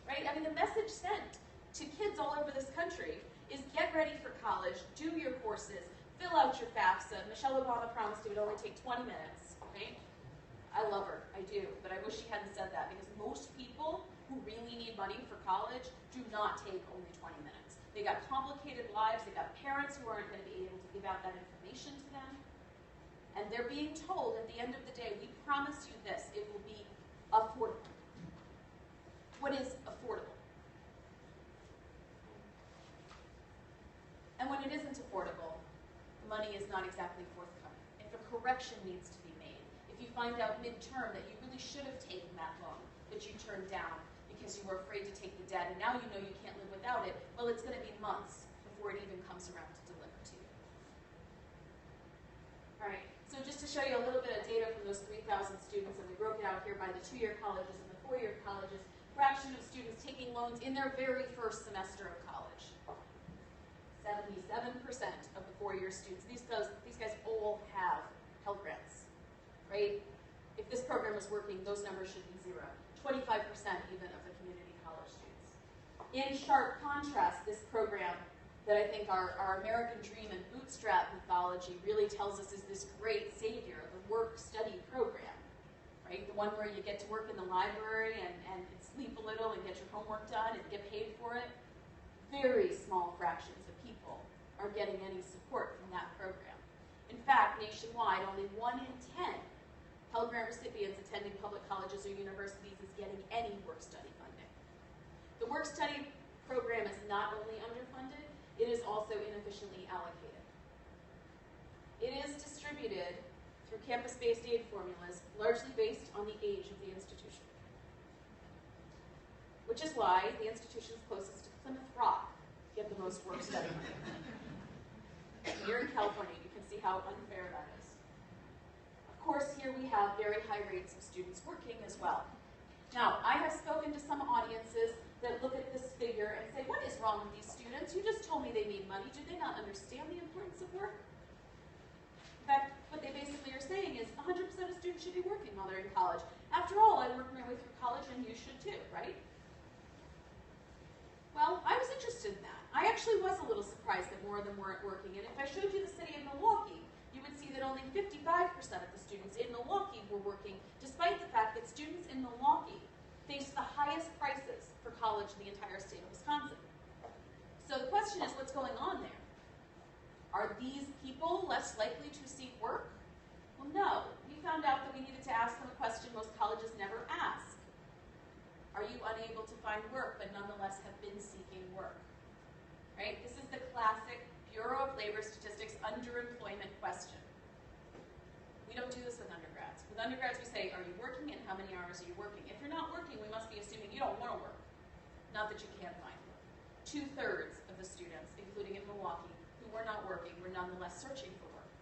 right? I mean, the message sent to kids all over this country is get ready for college, do your courses, fill out your FAFSA. Michelle Obama promised it would only take 20 minutes, right? I love her, I do, but I wish she hadn't said that because most people who really need money for college do not take only 20 minutes. They got complicated lives, they got parents who aren't going to be able to give out that information to them, and they're being told at the end of the day, we promise you this, it will be affordable. What is affordable? And when it isn't affordable, money is not exactly forthcoming. If a correction needs to be made, if you find out midterm that you really should have taken that loan that you turned down because you were afraid to take the debt, and now you know you can't live without it, well, it's going to be months before it even comes around to deliver to you. All right, so just to show you a little bit of data from those 3,000 students, and we broke it out here by the 2-year colleges and the 4-year colleges, fraction of students taking loans in their very first semester of college. 77% of the 4-year students. These guys all have Pell Grants, right? If this program was working, those numbers should be 0. 25% even of the community college students. In sharp contrast, this program that I think our American dream and bootstrap mythology really tells us is this great savior, the work-study program, right? The one where you get to work in the library and sleep a little and get your homework done and get paid for it. Very small fractions of people are getting any support from that program. In fact, nationwide, only 1 in 10 Pell Grant recipients attending public colleges or universities is getting any work-study funding. The work-study program is not only underfunded, it is also inefficiently allocated. It is distributed through campus-based aid formulas, largely based on the age of the institution. Which is why the institutions closest to Plymouth Rock get the most work-study money. Here in California, you can see how unfair that is. Of course, here we have very high rates of students working as well. Now, I have spoken to some audiences that look at this figure and say, what is wrong with these students? You just told me they need money. Do they not understand the importance of work? In fact, what they basically are saying is 100% of students should be working while they're in college. After all, I worked my way through college and you should too, right? Well, I was interested in that. I actually was a little surprised that more of them weren't working. And if I showed you the city of Milwaukee, you would see that only 55% of the students in Milwaukee were working, despite the fact that students in Milwaukee face the highest prices for college in the entire state of Wisconsin. So the question is, what's going on there? Are these people less likely to seek work? Well, no. We found out that we needed to ask them a question most colleges never ask. Are you unable to find work, but nonetheless have been seeking work? Right? This is the classic Bureau of Labor Statistics underemployment question. We don't do this with undergrads. With undergrads, we say, are you working and how many hours are you working? If you're not working, we must be assuming you don't want to work, not that you can't find work. 2/3 of the students, including in Milwaukee, who were not working were nonetheless searching for work.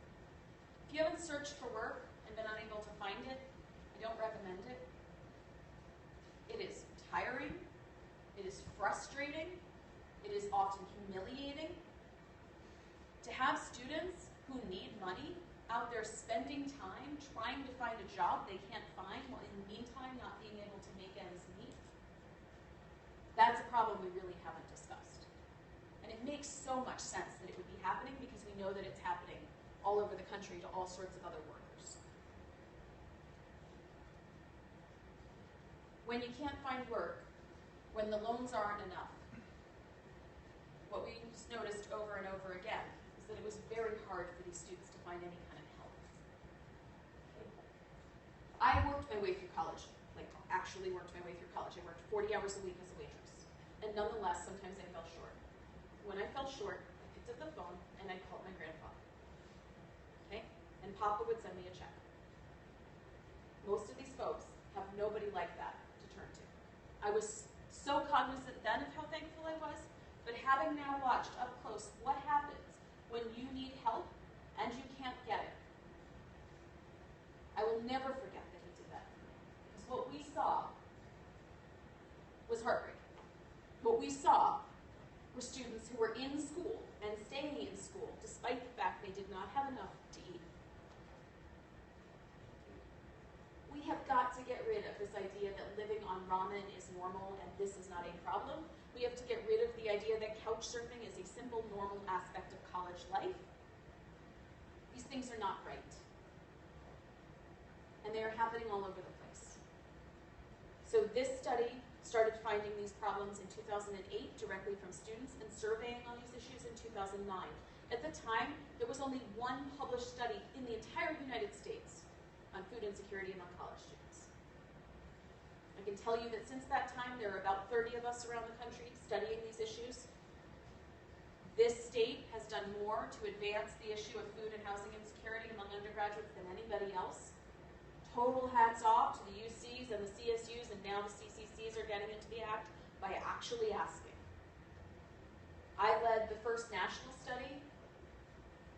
If you haven't searched for work and been unable to find it, I don't recommend it. It is tiring, it is frustrating, it is often humiliating to have students who need money out there spending time trying to find a job they can't find while in the meantime not being able to make ends meet. That's a problem we really haven't discussed. And it makes so much sense that it would be happening because we know that it's happening all over the country to all sorts of other workers. When you can't find work, when the loans aren't enough, what we just noticed over and over again is that it was very hard for these students to find any kind of help. I worked my way through college, like actually worked my way through college. I worked 40 hours a week as a waitress. And nonetheless, sometimes I fell short. When I fell short, I picked up the phone and I called my grandfather. Okay? And Papa would send me a check. Most of these folks have nobody like that to turn to. I was so cognizant then of how thankful I was, but having now watched up close what happens when you need help and you can't get it, I will never forget that he did that. Because what we saw was heartbreaking. What we saw were students who were in school and staying in school despite the fact they did not have enough to eat. We have got to get rid of this idea that living on ramen is normal and this is not a problem. We have to get rid of the idea that couch surfing is a simple, normal aspect of college life. These things are not right. And they are happening all over the place. So this study started finding these problems in 2008 directly from students and surveying on these issues in 2009. At the time, there was only one published study in the entire United States on food insecurity among college students. I can tell you that since that time, there are about 30 of us around the country studying these issues. This state has done more to advance the issue of food and housing insecurity among undergraduates than anybody else. Total hats off to the UCs and the CSUs, and now the CCCs are getting into the act by actually asking. I led the first national study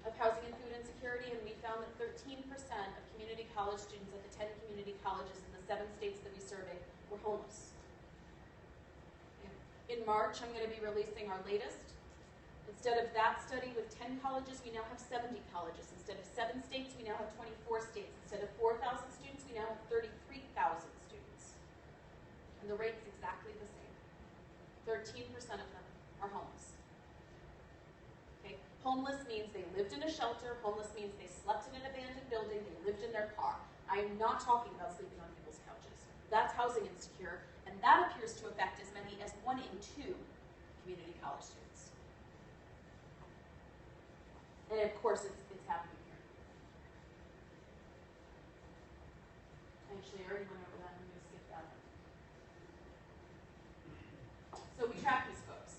of housing and food insecurity, and we found that 13% of community college students at the 10 community colleges in the 7 states that we surveyed were homeless. In March, I'm going to be releasing our latest. Instead of that study with 10 colleges, we now have 70 colleges. Instead of 7 states, we now have 24 states. Instead of 4,000 students, we now have 33,000 students. And the rate's exactly the same. 13% of them are homeless. Okay? Homeless means they lived in a shelter. Homeless means they slept in an abandoned building. They lived in their car. I am not talking about sleeping on people's couches. That's housing insecure, and that appears to affect as many as 1 in 2 community college students. And of course, it's happening here. Actually, I already went over that. I'm going to skip that one. So we tracked these folks.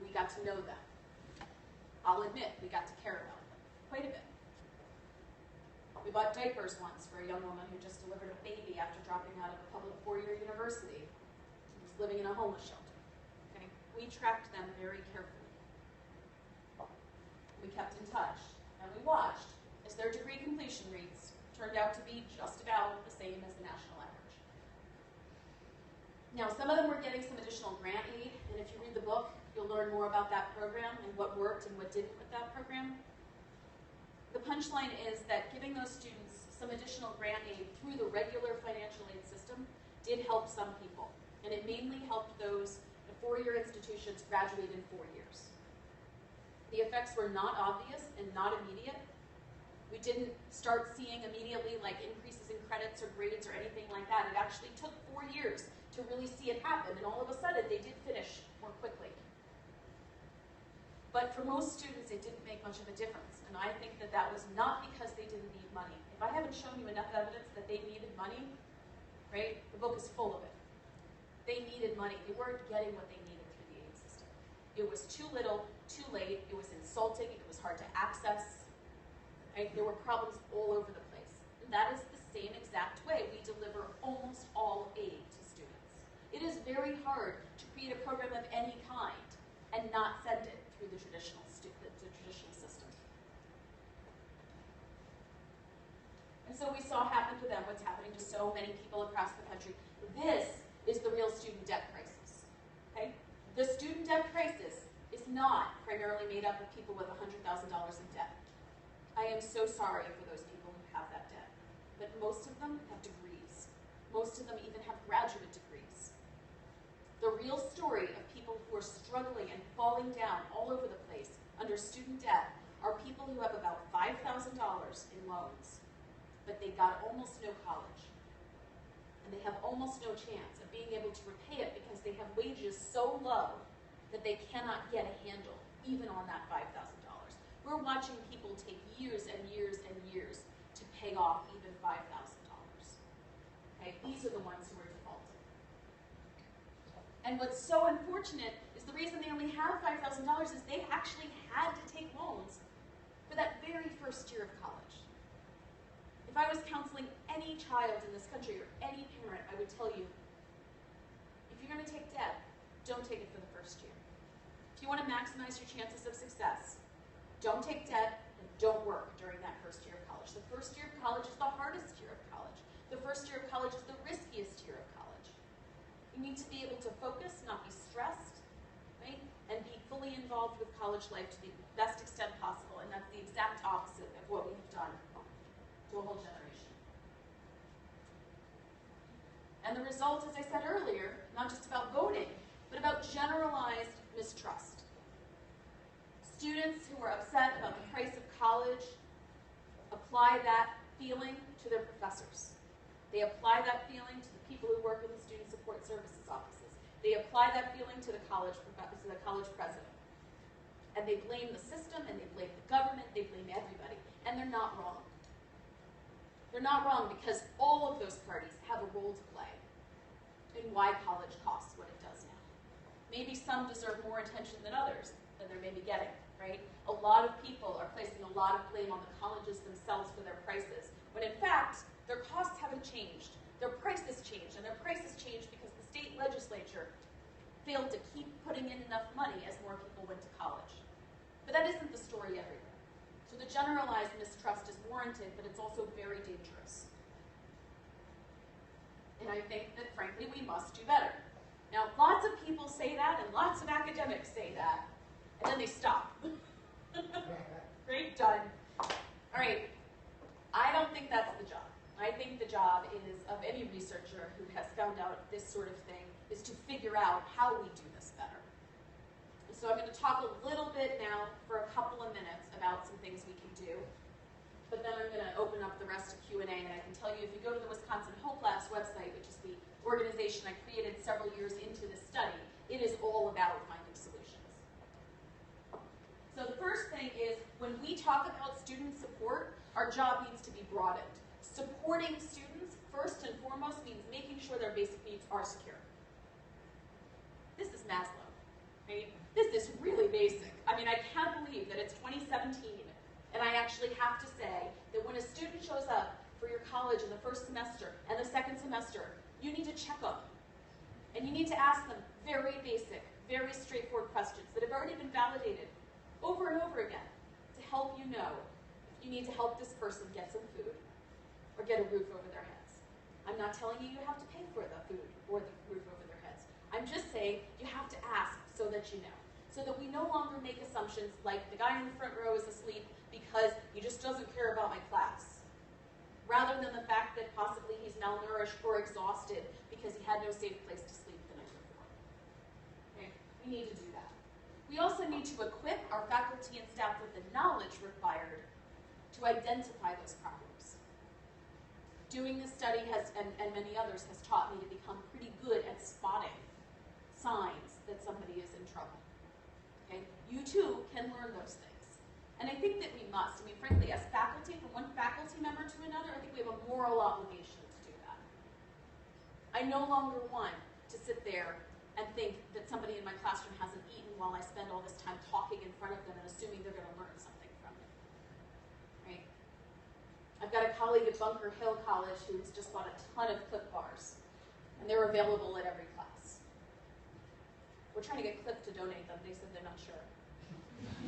We got to know them. I'll admit, we got to care about them quite a bit. We bought diapers once for a young woman who just delivered a baby after dropping out of a public 4-year university who was living in a homeless shelter. Okay? We tracked them very carefully. We kept in touch, and we watched as their degree completion rates turned out to be just about the same as the national average. Now, some of them were getting some additional grant aid, and if you read the book, you'll learn more about that program and what worked and what didn't with that program. The punchline is that giving those students some additional grant aid through the regular financial aid system did help some people, and it mainly helped those at 4-year institutions graduate in 4 years. The effects were not obvious and not immediate. We didn't start seeing immediately like increases in credits or grades or anything like that. It actually took 4 years to really see it happen, and all of a sudden they did finish more quickly. But for most students, it didn't make much of a difference, and I think that that was not because they didn't need money. If I haven't shown you enough evidence that they needed money, right, the book is full of it. They needed money. They weren't getting what they needed through the aid system. It was too little, too late, it was insulting, it was hard to access. Right? There were problems all over the place. And that is the same exact way we deliver almost all aid to students. It is very hard to create a program of any kind and not send it through the traditional system. And so we saw happen to them what's happening to so many people across the country. This is the real student debt crisis. Okay? The student debt crisis is not primarily made up of people with $100,000 in debt. I am so sorry for those people who have that debt. But most of them have degrees. Most of them even have graduate degrees. The real story of people who are struggling and falling down all over the place under student debt are people who have about $5,000 in loans, but they got almost no college. And they have almost no chance of being able to repay it because they have wages so low that they cannot get a handle even on that $5,000. We're watching people take years and years and years to pay off even $5,000. Okay, these are the ones who are defaulting. And what's so unfortunate is the reason they only have $5,000 is they actually had to take loans for that very first year of college. If I was counseling any child in this country or any parent, I would tell you, if you're going to take debt, don't take it for the first year. If you want to maximize your chances of success, don't take debt and don't work during that first year of college. The first year of college is the hardest year of college. The first year of college is the riskiest year of college. You need to be able to focus, not be stressed, right? And be fully involved with college life to the best extent possible. And that's the exact opposite of what we have done to a whole generation. And the result, as I said earlier, not just about voting, but about generalized mistrust. Students who are upset about the price of college apply that feeling to their professors. They apply that feeling to the people who work in the student support services offices. They apply that feeling to the college president. And they blame the system, and they blame the government, they blame everybody. And they're not wrong. They're not wrong because all of those parties have a role to play in why college costs what it does now. Maybe some deserve more attention than others than they're maybe getting. Right? A lot of people are placing a lot of blame on the colleges themselves for their prices, when in fact, Their costs haven't changed. Their prices changed, and their prices changed because the state legislature failed to keep putting in enough money as more people went to college. But that isn't the story everywhere. So the generalized mistrust is warranted, but it's also very dangerous. And I think that, frankly, we must do better. Now, lots of people say that, and lots of academics say that, and then they stop. Great, done. All right, I don't think that's the job. I think the job is, of any researcher who has found out this sort of thing, is to figure out how we do this better. So I'm going to talk a little bit now for a couple of minutes about some things we can do, but then I'm going to open up the rest of Q&A, and I can tell you if you go to the Wisconsin Hope Lab's website, which is the organization I created several years into this study, it is all about finding solutions. So the first thing is, when we talk about student support, our job needs to be broadened. Supporting students, first and foremost, means making sure their basic needs are secure. This is Maslow, right? This is really basic. I mean, I can't believe that it's 2017, and I actually have to say that when a student shows up for your college in the first semester and the second semester, you need to check on them. And you need to ask them very basic, very straightforward questions that have already been validated over and over again to help you know if you need to help this person get some food or get a roof over their heads. I'm not telling you you have to pay for the food or the roof over their heads. I'm just saying you have to ask so that you know. So that we no longer make assumptions like the guy in the front row is asleep because he just doesn't care about my class. Rather than the fact that possibly he's malnourished or exhausted because he had no safe place to sleep the night before. Okay? We need to do that. We also need to equip our faculty and staff with the knowledge required to identify those problems. Doing this study and many others has taught me to become pretty good at spotting signs that somebody is in trouble. Okay? You too can learn those things. And I think that we must. I mean, frankly, as faculty, from one faculty member to another, I think we have a moral obligation to do that. I no longer want to sit there and think that somebody in my classroom hasn't eaten while I spend all this time talking in front of them and assuming they're going to learn something from it. Right? I've got a colleague at Bunker Hill College who's just bought a ton of Clif Bars, and they're available at every class. We're trying to get Clif to donate them. They said they're not sure.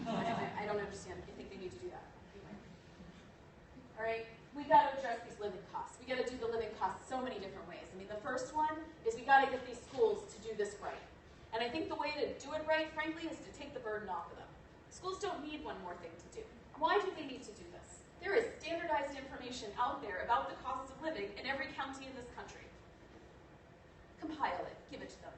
I don't understand. I think they need to do that. Anyway. All right, we got to address these living costs. We got to do the living costs so many different ways. I mean, the first one is we got to get these schools to do this right. And I think the way to do it right, frankly, is to take the burden off of them. Schools don't need one more thing to do. Why do they need to do this? There is standardized information out there about the cost of living in every county in this country. Compile it, give it to them.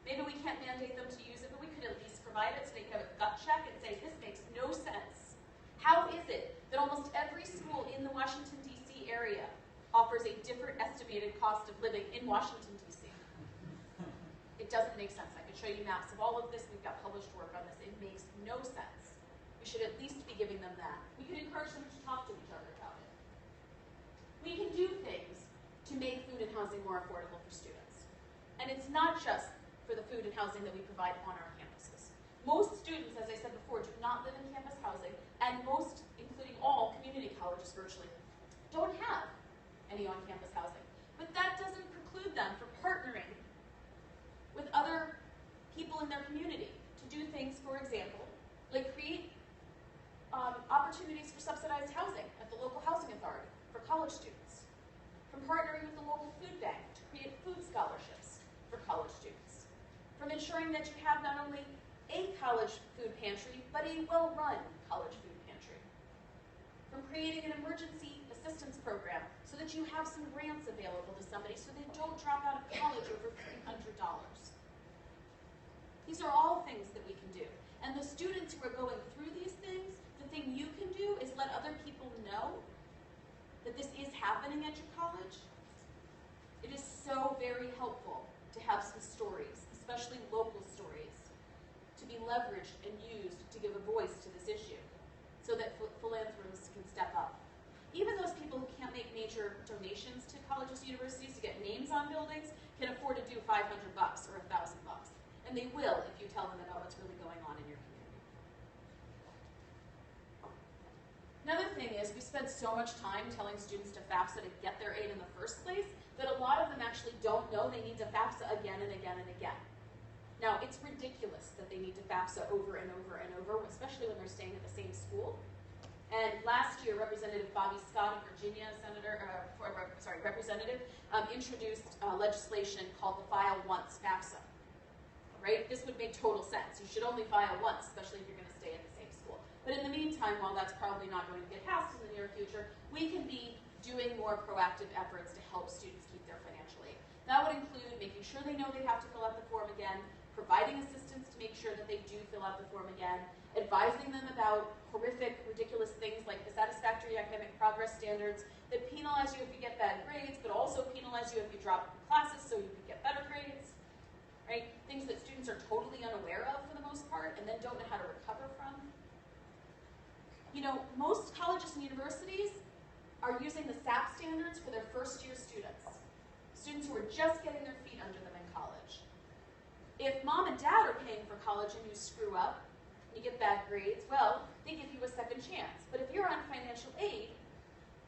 Maybe we can't mandate them to use it, but we could at least provide it so they can have a gut check and say, this makes no sense. How is it that almost every school in the Washington, D.C. area offers a different estimated cost of living in Washington, D.C.? It doesn't make sense. I could show you maps of all of this. We've got published work on this. It makes no sense. We should at least be giving them that. We could encourage them to talk to each other about it. We can do things to make food and housing more affordable for students. And it's not just for the food and housing that we provide on our campuses. Most students, as I said before, do not live in campus housing, and most, including all community colleges virtually, don't have any on-campus housing. But that doesn't preclude them from partnering with other people in their community to do things, for example, like create opportunities for subsidized housing at the local housing authority for college students, from partnering with the local food bank to create food scholarships for college students, from ensuring that you have not only a college food pantry, but a well-run college food pantry, from creating an emergency assistance program so that you have some grants available to somebody so they don't drop out of college over $300. These are all things that we can do. And the students who are going through these things, the thing you can do is let other people know that this is happening at your college. It is so very helpful to have some stories, especially local stories, to be leveraged and used to give a voice to this issue so that philanthropists can step up. Even those people who can't make major donations to colleges and universities to get names on buildings can afford to do $500 or $1,000. And they will if you tell them about what's really going on in your community. Another thing is we spend so much time telling students to FAFSA to get their aid in the first place that a lot of them actually don't know they need to FAFSA again and again and again. Now, it's ridiculous that they need to FAFSA over and over and over, especially when they're staying at the same school. And last year, Representative Bobby Scott of Virginia, Representative, introduced legislation called the File Once FAFSA. Right? This would make total sense. You should only file once, especially if you're going to stay at the same school. But in the meantime, while that's probably not going to get passed in the near future, we can be doing more proactive efforts to help students keep their financial aid. That would include making sure they know they have to fill out the form again, providing assistance to make sure that they do fill out the form again, advising them about horrific, ridiculous things like the satisfactory academic progress standards that penalize you if you get bad grades, but also penalize you if you drop classes so you can get better grades, right? Things that students are totally unaware of for the most part and then don't know how to recover from. You know, most colleges and universities are using the SAP standards for their first-year students who are just getting their feet under them in college. If mom and dad are paying for college and you screw up, you get bad grades, well, they give you a second chance. But if you're on financial aid,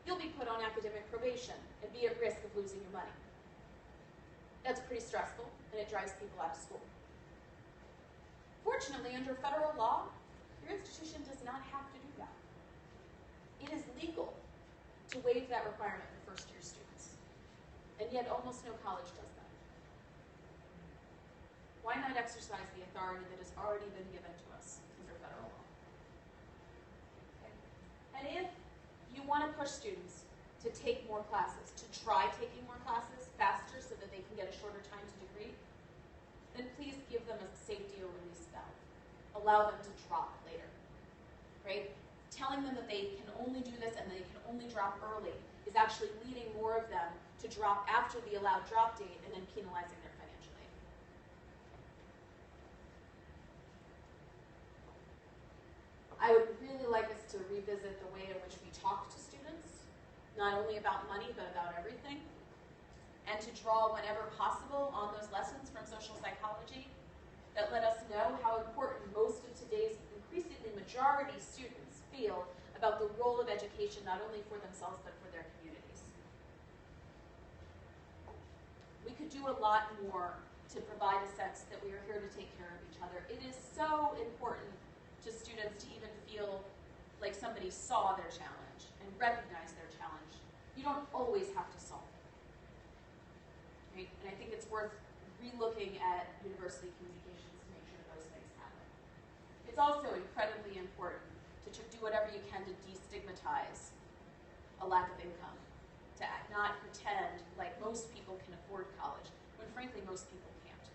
you'll be put on academic probation and be at risk of losing your money. That's pretty stressful, and it drives people out of school. Fortunately, under federal law, your institution does not have to do that. It is legal to waive that requirement for first-year students, and yet almost no college does that. Why not exercise the authority that has already been given to us under federal law? Okay. And if you want to push students to take more classes, to try taking more classes faster so that they can get a shorter time to degree, then please give them a safety or release valve. Allow them to drop later, right? Telling them that they can only do this and they can only drop early is actually leading more of them to drop after the allowed drop date and then penalizing their financial aid. I would really like us to revisit the way in which we talk to students, not only about money, but about everything, and to draw whenever possible on those lessons from social psychology that let us know how important most of today's increasingly majority students feel about the role of education, not only for themselves, but for their communities. We could do a lot more to provide a sense that we are here to take care of each other. It is so important to students to even feel like somebody saw their challenge and recognized their challenge. You don't always have to solve it. Right? And I think it's worth re-looking at university communications to make sure those things happen. It's also incredibly important to do whatever you can to destigmatize a lack of income, to not pretend like most people can afford college, when frankly most people can't.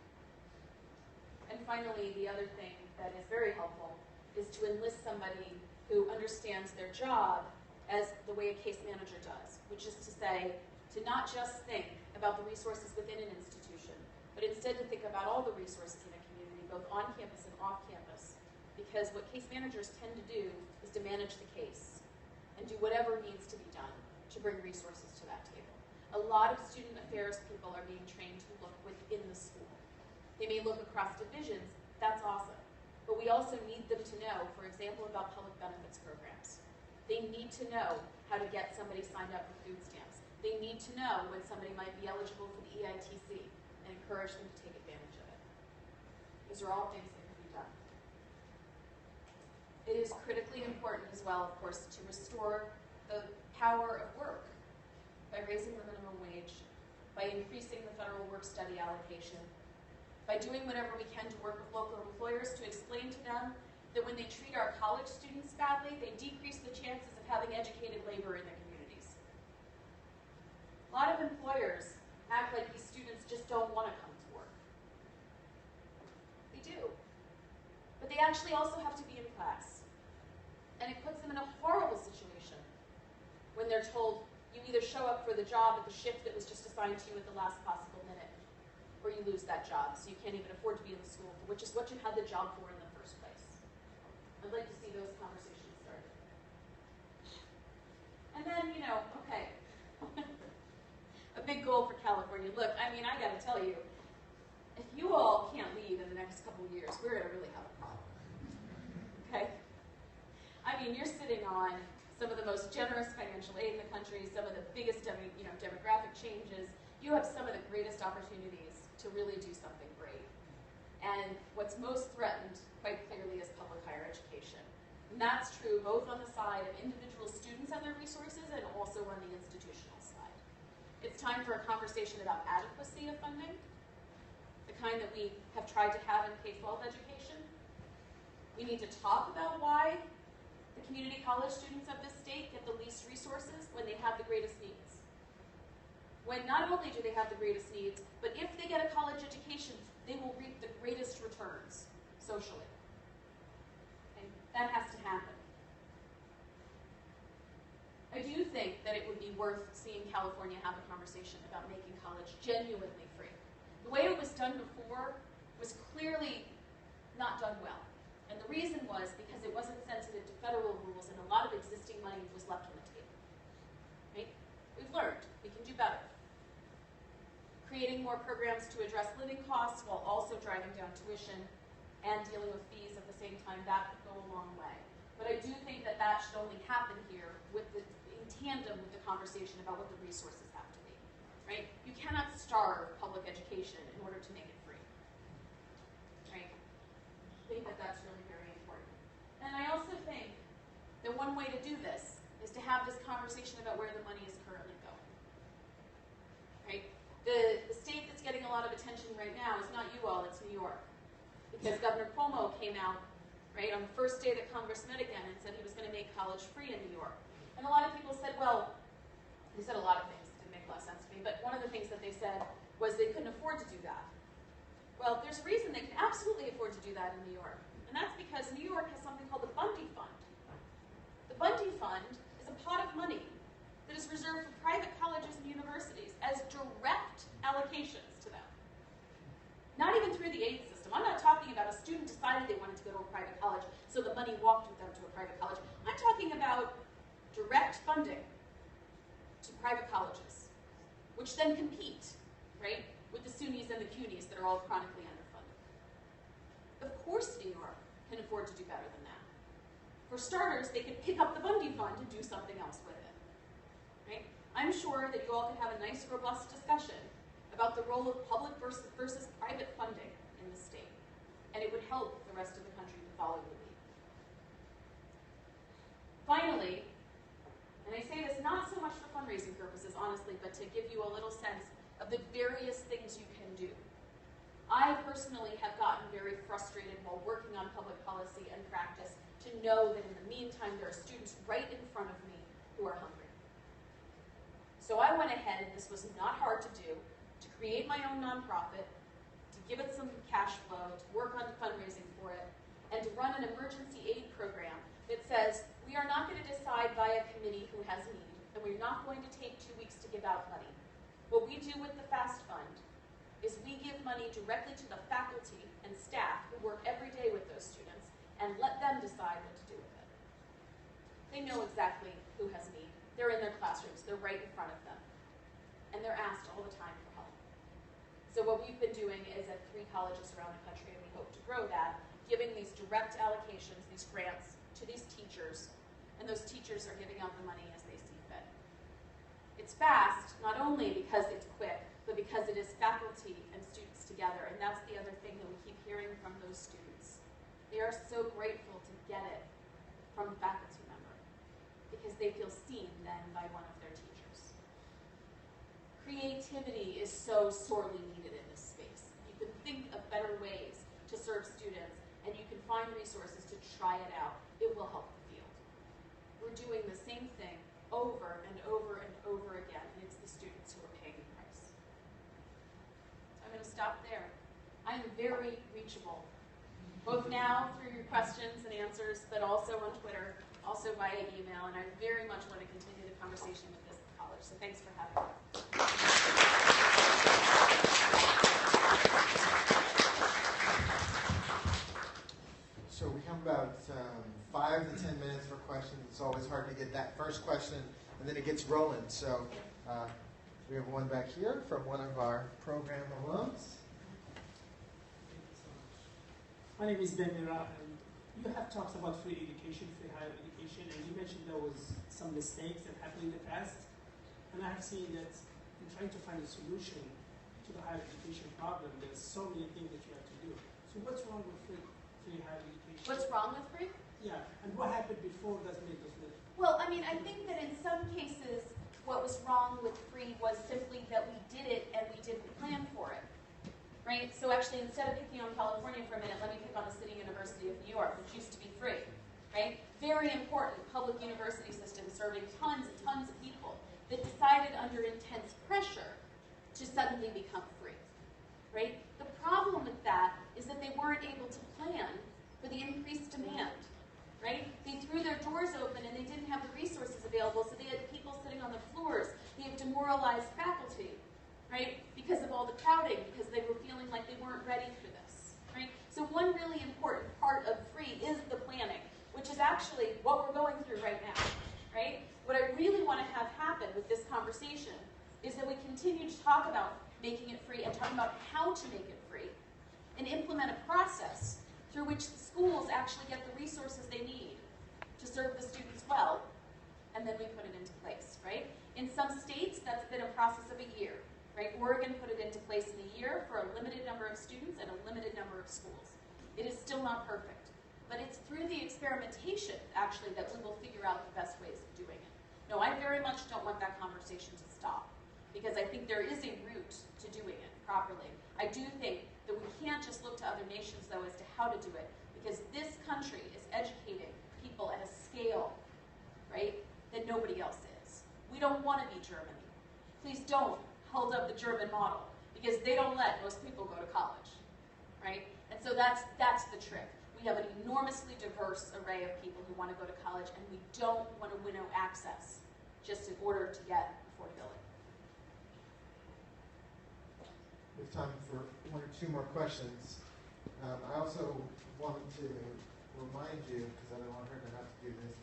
And finally, the other thing that is very helpful is to enlist somebody who understands their job as the way a case manager does, which is to say, to not just think about the resources within an institution, but instead to think about all the resources in a community, both on campus and off campus. Because what case managers tend to do is to manage the case and do whatever needs to be done to bring resources to that table. A lot of student affairs people are being trained to look within the school. They may look across divisions, that's awesome. But we also need them to know, for example, about public benefits programs. They need to know how to get somebody signed up for food stamps. They need to know when somebody might be eligible for the EITC and encourage them to take advantage of it. These are all things that can be done. It is critically important as well, of course, to restore the power of work by raising the minimum wage, by increasing the federal work-study allocation, by doing whatever we can to work with local employers to explain to them that when they treat our college students badly, they decrease the chances of having educated labor in their communities. A lot of employers act like these students just don't want to come to work. They do. But they actually also have to be in class. And it puts them in a horrible situation when they're told you either show up for the job at the shift that was just assigned to you at the last possible minute, or you lose that job, so you can't even afford to be in the school, which is what you had the job for in the first place. I'd like to see those conversations started. And then, you know, okay, a big goal for California. Look, I mean, I gotta tell you, if you all can't leave in the next couple of years, we're gonna really have a problem, okay? I mean, you're sitting on some of the most generous financial aid in the country, some of the biggest demographic changes. You have some of the greatest opportunities to really do something great. And what's most threatened, quite clearly, is public higher education. And that's true both on the side of individual students and their resources and also on the institutional side. It's time for a conversation about adequacy of funding, the kind that we have tried to have in K-12 education. We need to talk about why the community college students of this state get the least resources when they have the greatest needs. When not only do they have the greatest needs, but if they get a college education, they will reap the greatest returns socially. And that has to happen. I do think that it would be worth seeing California have a conversation about making college genuinely free. The way it was done before was clearly not done well. And the reason was because it wasn't sensitive to federal rules and a lot of existing money was left on the table. Right? We've learned we can do better. Creating more programs to address living costs while also driving down tuition and dealing with fees at the same time, that could go a long way. But I do think that that should only happen here in tandem with the conversation about what the resources have to be. Right? You cannot starve public education in order to make it free. Right? I think that that's really very important. And I also think that one way to do this is to have this conversation about where the money is currently going. Right? The state that's getting a lot of attention right now is not you all, it's New York. Because Governor Cuomo came out, right, on the first day that Congress met again and said he was going to make college free in New York. And a lot of people said, well, they said a lot of things that didn't make a lot of sense to me, but one of the things that they said was they couldn't afford to do that. Well, there's a reason they can absolutely afford to do that in New York. And that's because New York has something called the Bundy Fund. The Bundy Fund is a pot of money that is reserved for private colleges and universities as direct allocations to them. Not even through the aid system. I'm not talking about a student decided they wanted to go to a private college, so the money walked with them to a private college. I'm talking about direct funding to private colleges, which then compete, right, with the SUNYs and the CUNYs that are all chronically underfunded. Of course New York can afford to do better than that. For starters, they could pick up the Bundy Fund and do something else with it. Right? I'm sure that you all could have a nice, robust discussion about the role of public versus private funding in the state, and it would help the rest of the country to follow the lead. Finally, and I say this not so much for fundraising purposes, honestly, but to give you a little sense of the various things you can do. I personally have gotten very frustrated while working on public policy and practice to know that in the meantime there are students right in front of me who are hungry. So I went ahead, and this was not hard to do, to create my own nonprofit, to give it some cash flow, to work on fundraising for it, and to run an emergency aid program that says we are not going to decide by a committee who has need, and we're not going to take 2 weeks to give out money. What we do with the FAST Fund is we give money directly to the faculty and staff who work every day with those students and let them decide what to do with it. They know exactly who has need. They're in their classrooms. They're right in front of them. And they're asked all the time for help. So what we've been doing is at 3 colleges around the country, and we hope to grow that, giving these direct allocations, these grants, to these teachers, and those teachers are giving out the money as they see fit. It's fast, not only because it's quick, but because it is faculty and students together, and that's the other thing that we keep hearing from those students. They are so grateful to get it from a faculty member, because they feel seen then by one of their teachers. Creativity is so sorely needed in this space. You can think of better ways to serve students, and you can find resources to try it out. It will help the field. We're doing the same thing over and over and over again, and it's the students who are paying the price. So I'm going to stop there. I am very reachable, both now through your questions and answers, but also on Twitter, also via email, and I very much want to continue the conversation with this college. So thanks for having me. So we have about 5 to 10 minutes for questions. It's always hard to get that first question, and then it gets rolling. So we have one back here from one of our program alums. My name is Ben Mira, and You have talked about free education, free higher education, and you mentioned there was some mistakes that happened in the past. And I have seen that in trying to find a solution to the higher education problem, there's so many things that you have to do. So what's wrong with free higher education? What's wrong with free? Yeah, and what happened before does make us live? Well, I mean, I think that in some cases, what was wrong with free was simply that we did it and we didn't plan for it, right? So actually, instead of picking on California for a minute, let me pick on the City University of New York, which used to be free, right? Very important public university system serving tons and tons of people that decided under intense pressure to suddenly become free, right? The problem with that is that they weren't able to plan for the increased demand, right? They threw their doors open and they didn't have the resources available, so they had people sitting on the floors. They have demoralized faculty, right? Because of all the crowding, because they were feeling like they weren't ready for this, right? So one really important part of free is the planning, which is actually what we're going through right now, right? What I really want to have happen with this conversation is that we continue to talk about making it free and talking about how to make it free and implement a process through which the schools actually get the resources they need to serve the students well, and then we put it into place, right? In some states, that's been a process of a year, right? Oregon put it into place in a year for a limited number of students and a limited number of schools. It is still not perfect, but it's through the experimentation, actually, that we will figure out the best ways of doing it. No, I very much don't want that conversation to stop, because I think there is a route to doing it properly. I do think that we can't just look to other nations, though, as to how to do it, because this country is educating people at a scale, right, that nobody else is. We don't want to be Germany. Please don't hold up the German model, because they don't let most people go to college, right? And so that's the trick. We have an enormously diverse array of people who want to go to college, and we don't want to winnow access just in order to get affordability. We have time for one or two more questions. I also wanted to remind you, because I don't want her to have to do this,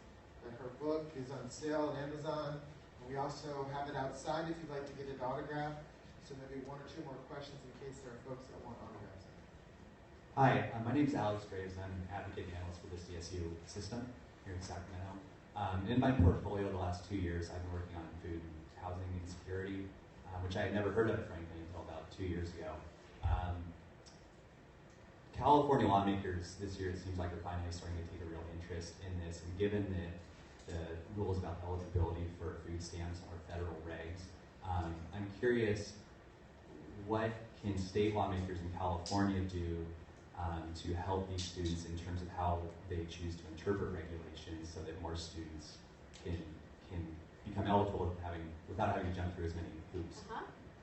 that her book is on sale at Amazon. And we also have it outside if you'd like to get it autographed. So maybe one or two more questions in case there are folks that want autographs. Hi, my name is Alex Graves. I'm an advocate analyst for the CSU system here in Sacramento. In my portfolio the last 2 years, I've been working on food and housing insecurity, which I had never heard of, frankly, until about 2 years ago. California lawmakers this year, it seems like they're finally starting to take a real interest in this, and given the rules about eligibility for food stamps are federal regs, I'm curious, what can state lawmakers in California do to help these students in terms of how they choose to interpret regulations so that more students can become eligible without having to jump through as many hoops?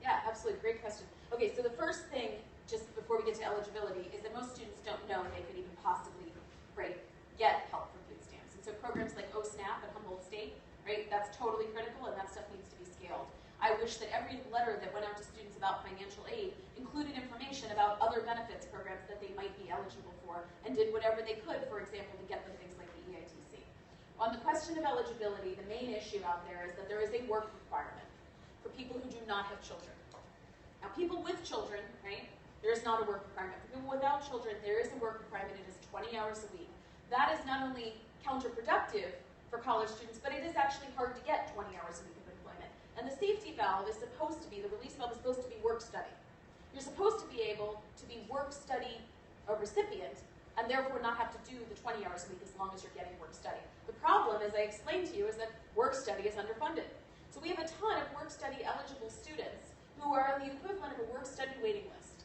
Yeah, absolutely. Great question. Okay, so the first thing, just before we get to eligibility, is that most students don't know they could even possibly, right, get help from food stamps. And so programs like OSNAP at Humboldt State, right, that's totally critical, and that stuff needs to be scaled. I wish that every letter that went out to students about financial aid included information about other benefits programs that they might be eligible for, and did whatever they could, for example, to get them things like the EITC. On the question of eligibility, the main issue out there is that there is a work requirement for people who do not have children. Now, people with children, right, there's not a work requirement. For people without children, there is a work requirement. It is 20 hours a week. That is not only counterproductive for college students, but it is actually hard to get 20 hours a week of employment. And the safety valve is supposed to be, the release valve is supposed to be work study. You're supposed to be able to be work study a recipient and therefore not have to do the 20 hours a week as long as you're getting work study. The problem, as I explained to you, is that work study is underfunded. So we have a ton of work study eligible students who are on the equivalent of a work study waiting list.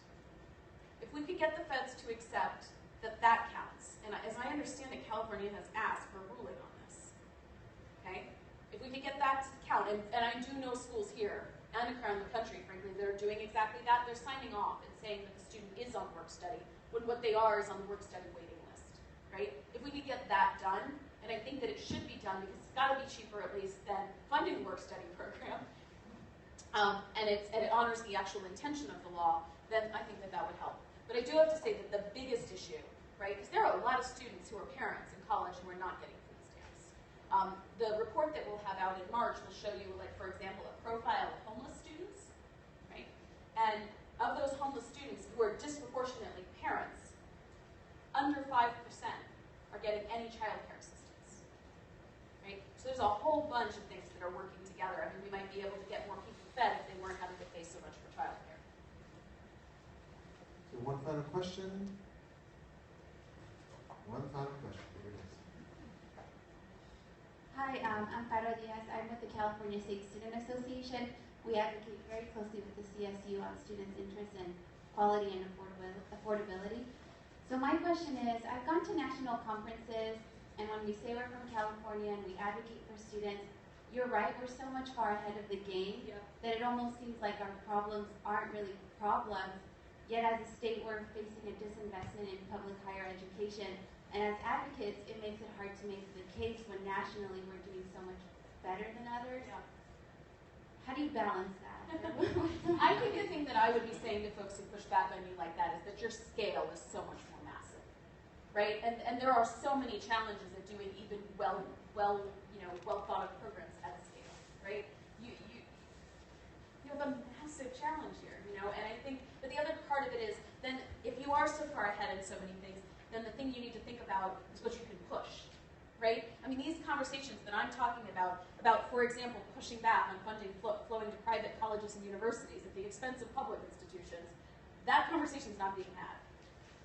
If we could get the feds to accept that that counts, and as I understand it, California has asked for a ruling on this, okay? If we could get that to count, and I do know schools here and around the country, frankly, that are doing exactly that. They're signing off and saying that the student is on work study, when what they are is on the work study waiting list, right? If we could get that done, and I think that it should be done because it's got to be cheaper at least than funding the work study program, and it honors the actual intention of the law, then I think that would help. But I do have to say that the biggest issue, right, because there are a lot of students who are parents in college who are not getting food stamps. The report that we'll have out in March will show you, like, for example, a profile of homeless students, right? And of those homeless students who are disproportionately parents, under 5% are one final question. One final question. Here it is. Hi, I'm Faro Diaz. I'm with the California State Student Association. We advocate very closely with the CSU on students' interests in quality and affordability. So my question is, I've gone to national conferences, and when we say we're from California and we advocate for students, you're right, we're so much far ahead of the game that it almost seems like our problems aren't really problems. Yet as a state, we're facing a disinvestment in public higher education. And as advocates, it makes it hard to make the case when nationally we're doing so much better than others. Yeah. How do you balance that? I think the thing that I would be saying to folks who push back on you like that is that your scale is so much more massive, right? And there are so many challenges of doing even well thought of programs at scale, right? You have a massive challenge here, and I think, but the other part of it is then if you are so far ahead in so many things, then the thing you need to think about is what you can push. Right? I mean, these conversations that I'm talking about, for example, pushing back on funding flowing to private colleges and universities at the expense of public institutions, that conversation's not being had,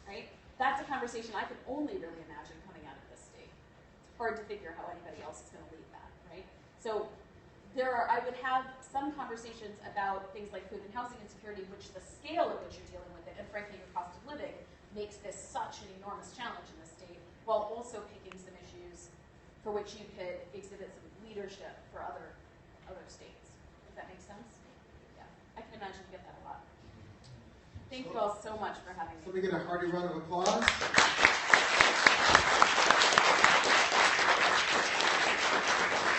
right? That's a conversation I can only really imagine coming out of this state. It's hard to figure how anybody else is going to lead that, right? So I would have some conversations about things like food and housing insecurity, which the scale at which you're dealing with it, and frankly your cost of living, makes this such an enormous challenge in this state, while also picking some issues for which you could exhibit some leadership for other states. Does that make sense? Yeah, I can imagine you get that a lot. Thank you all so much for having me. So we get a hearty round of applause.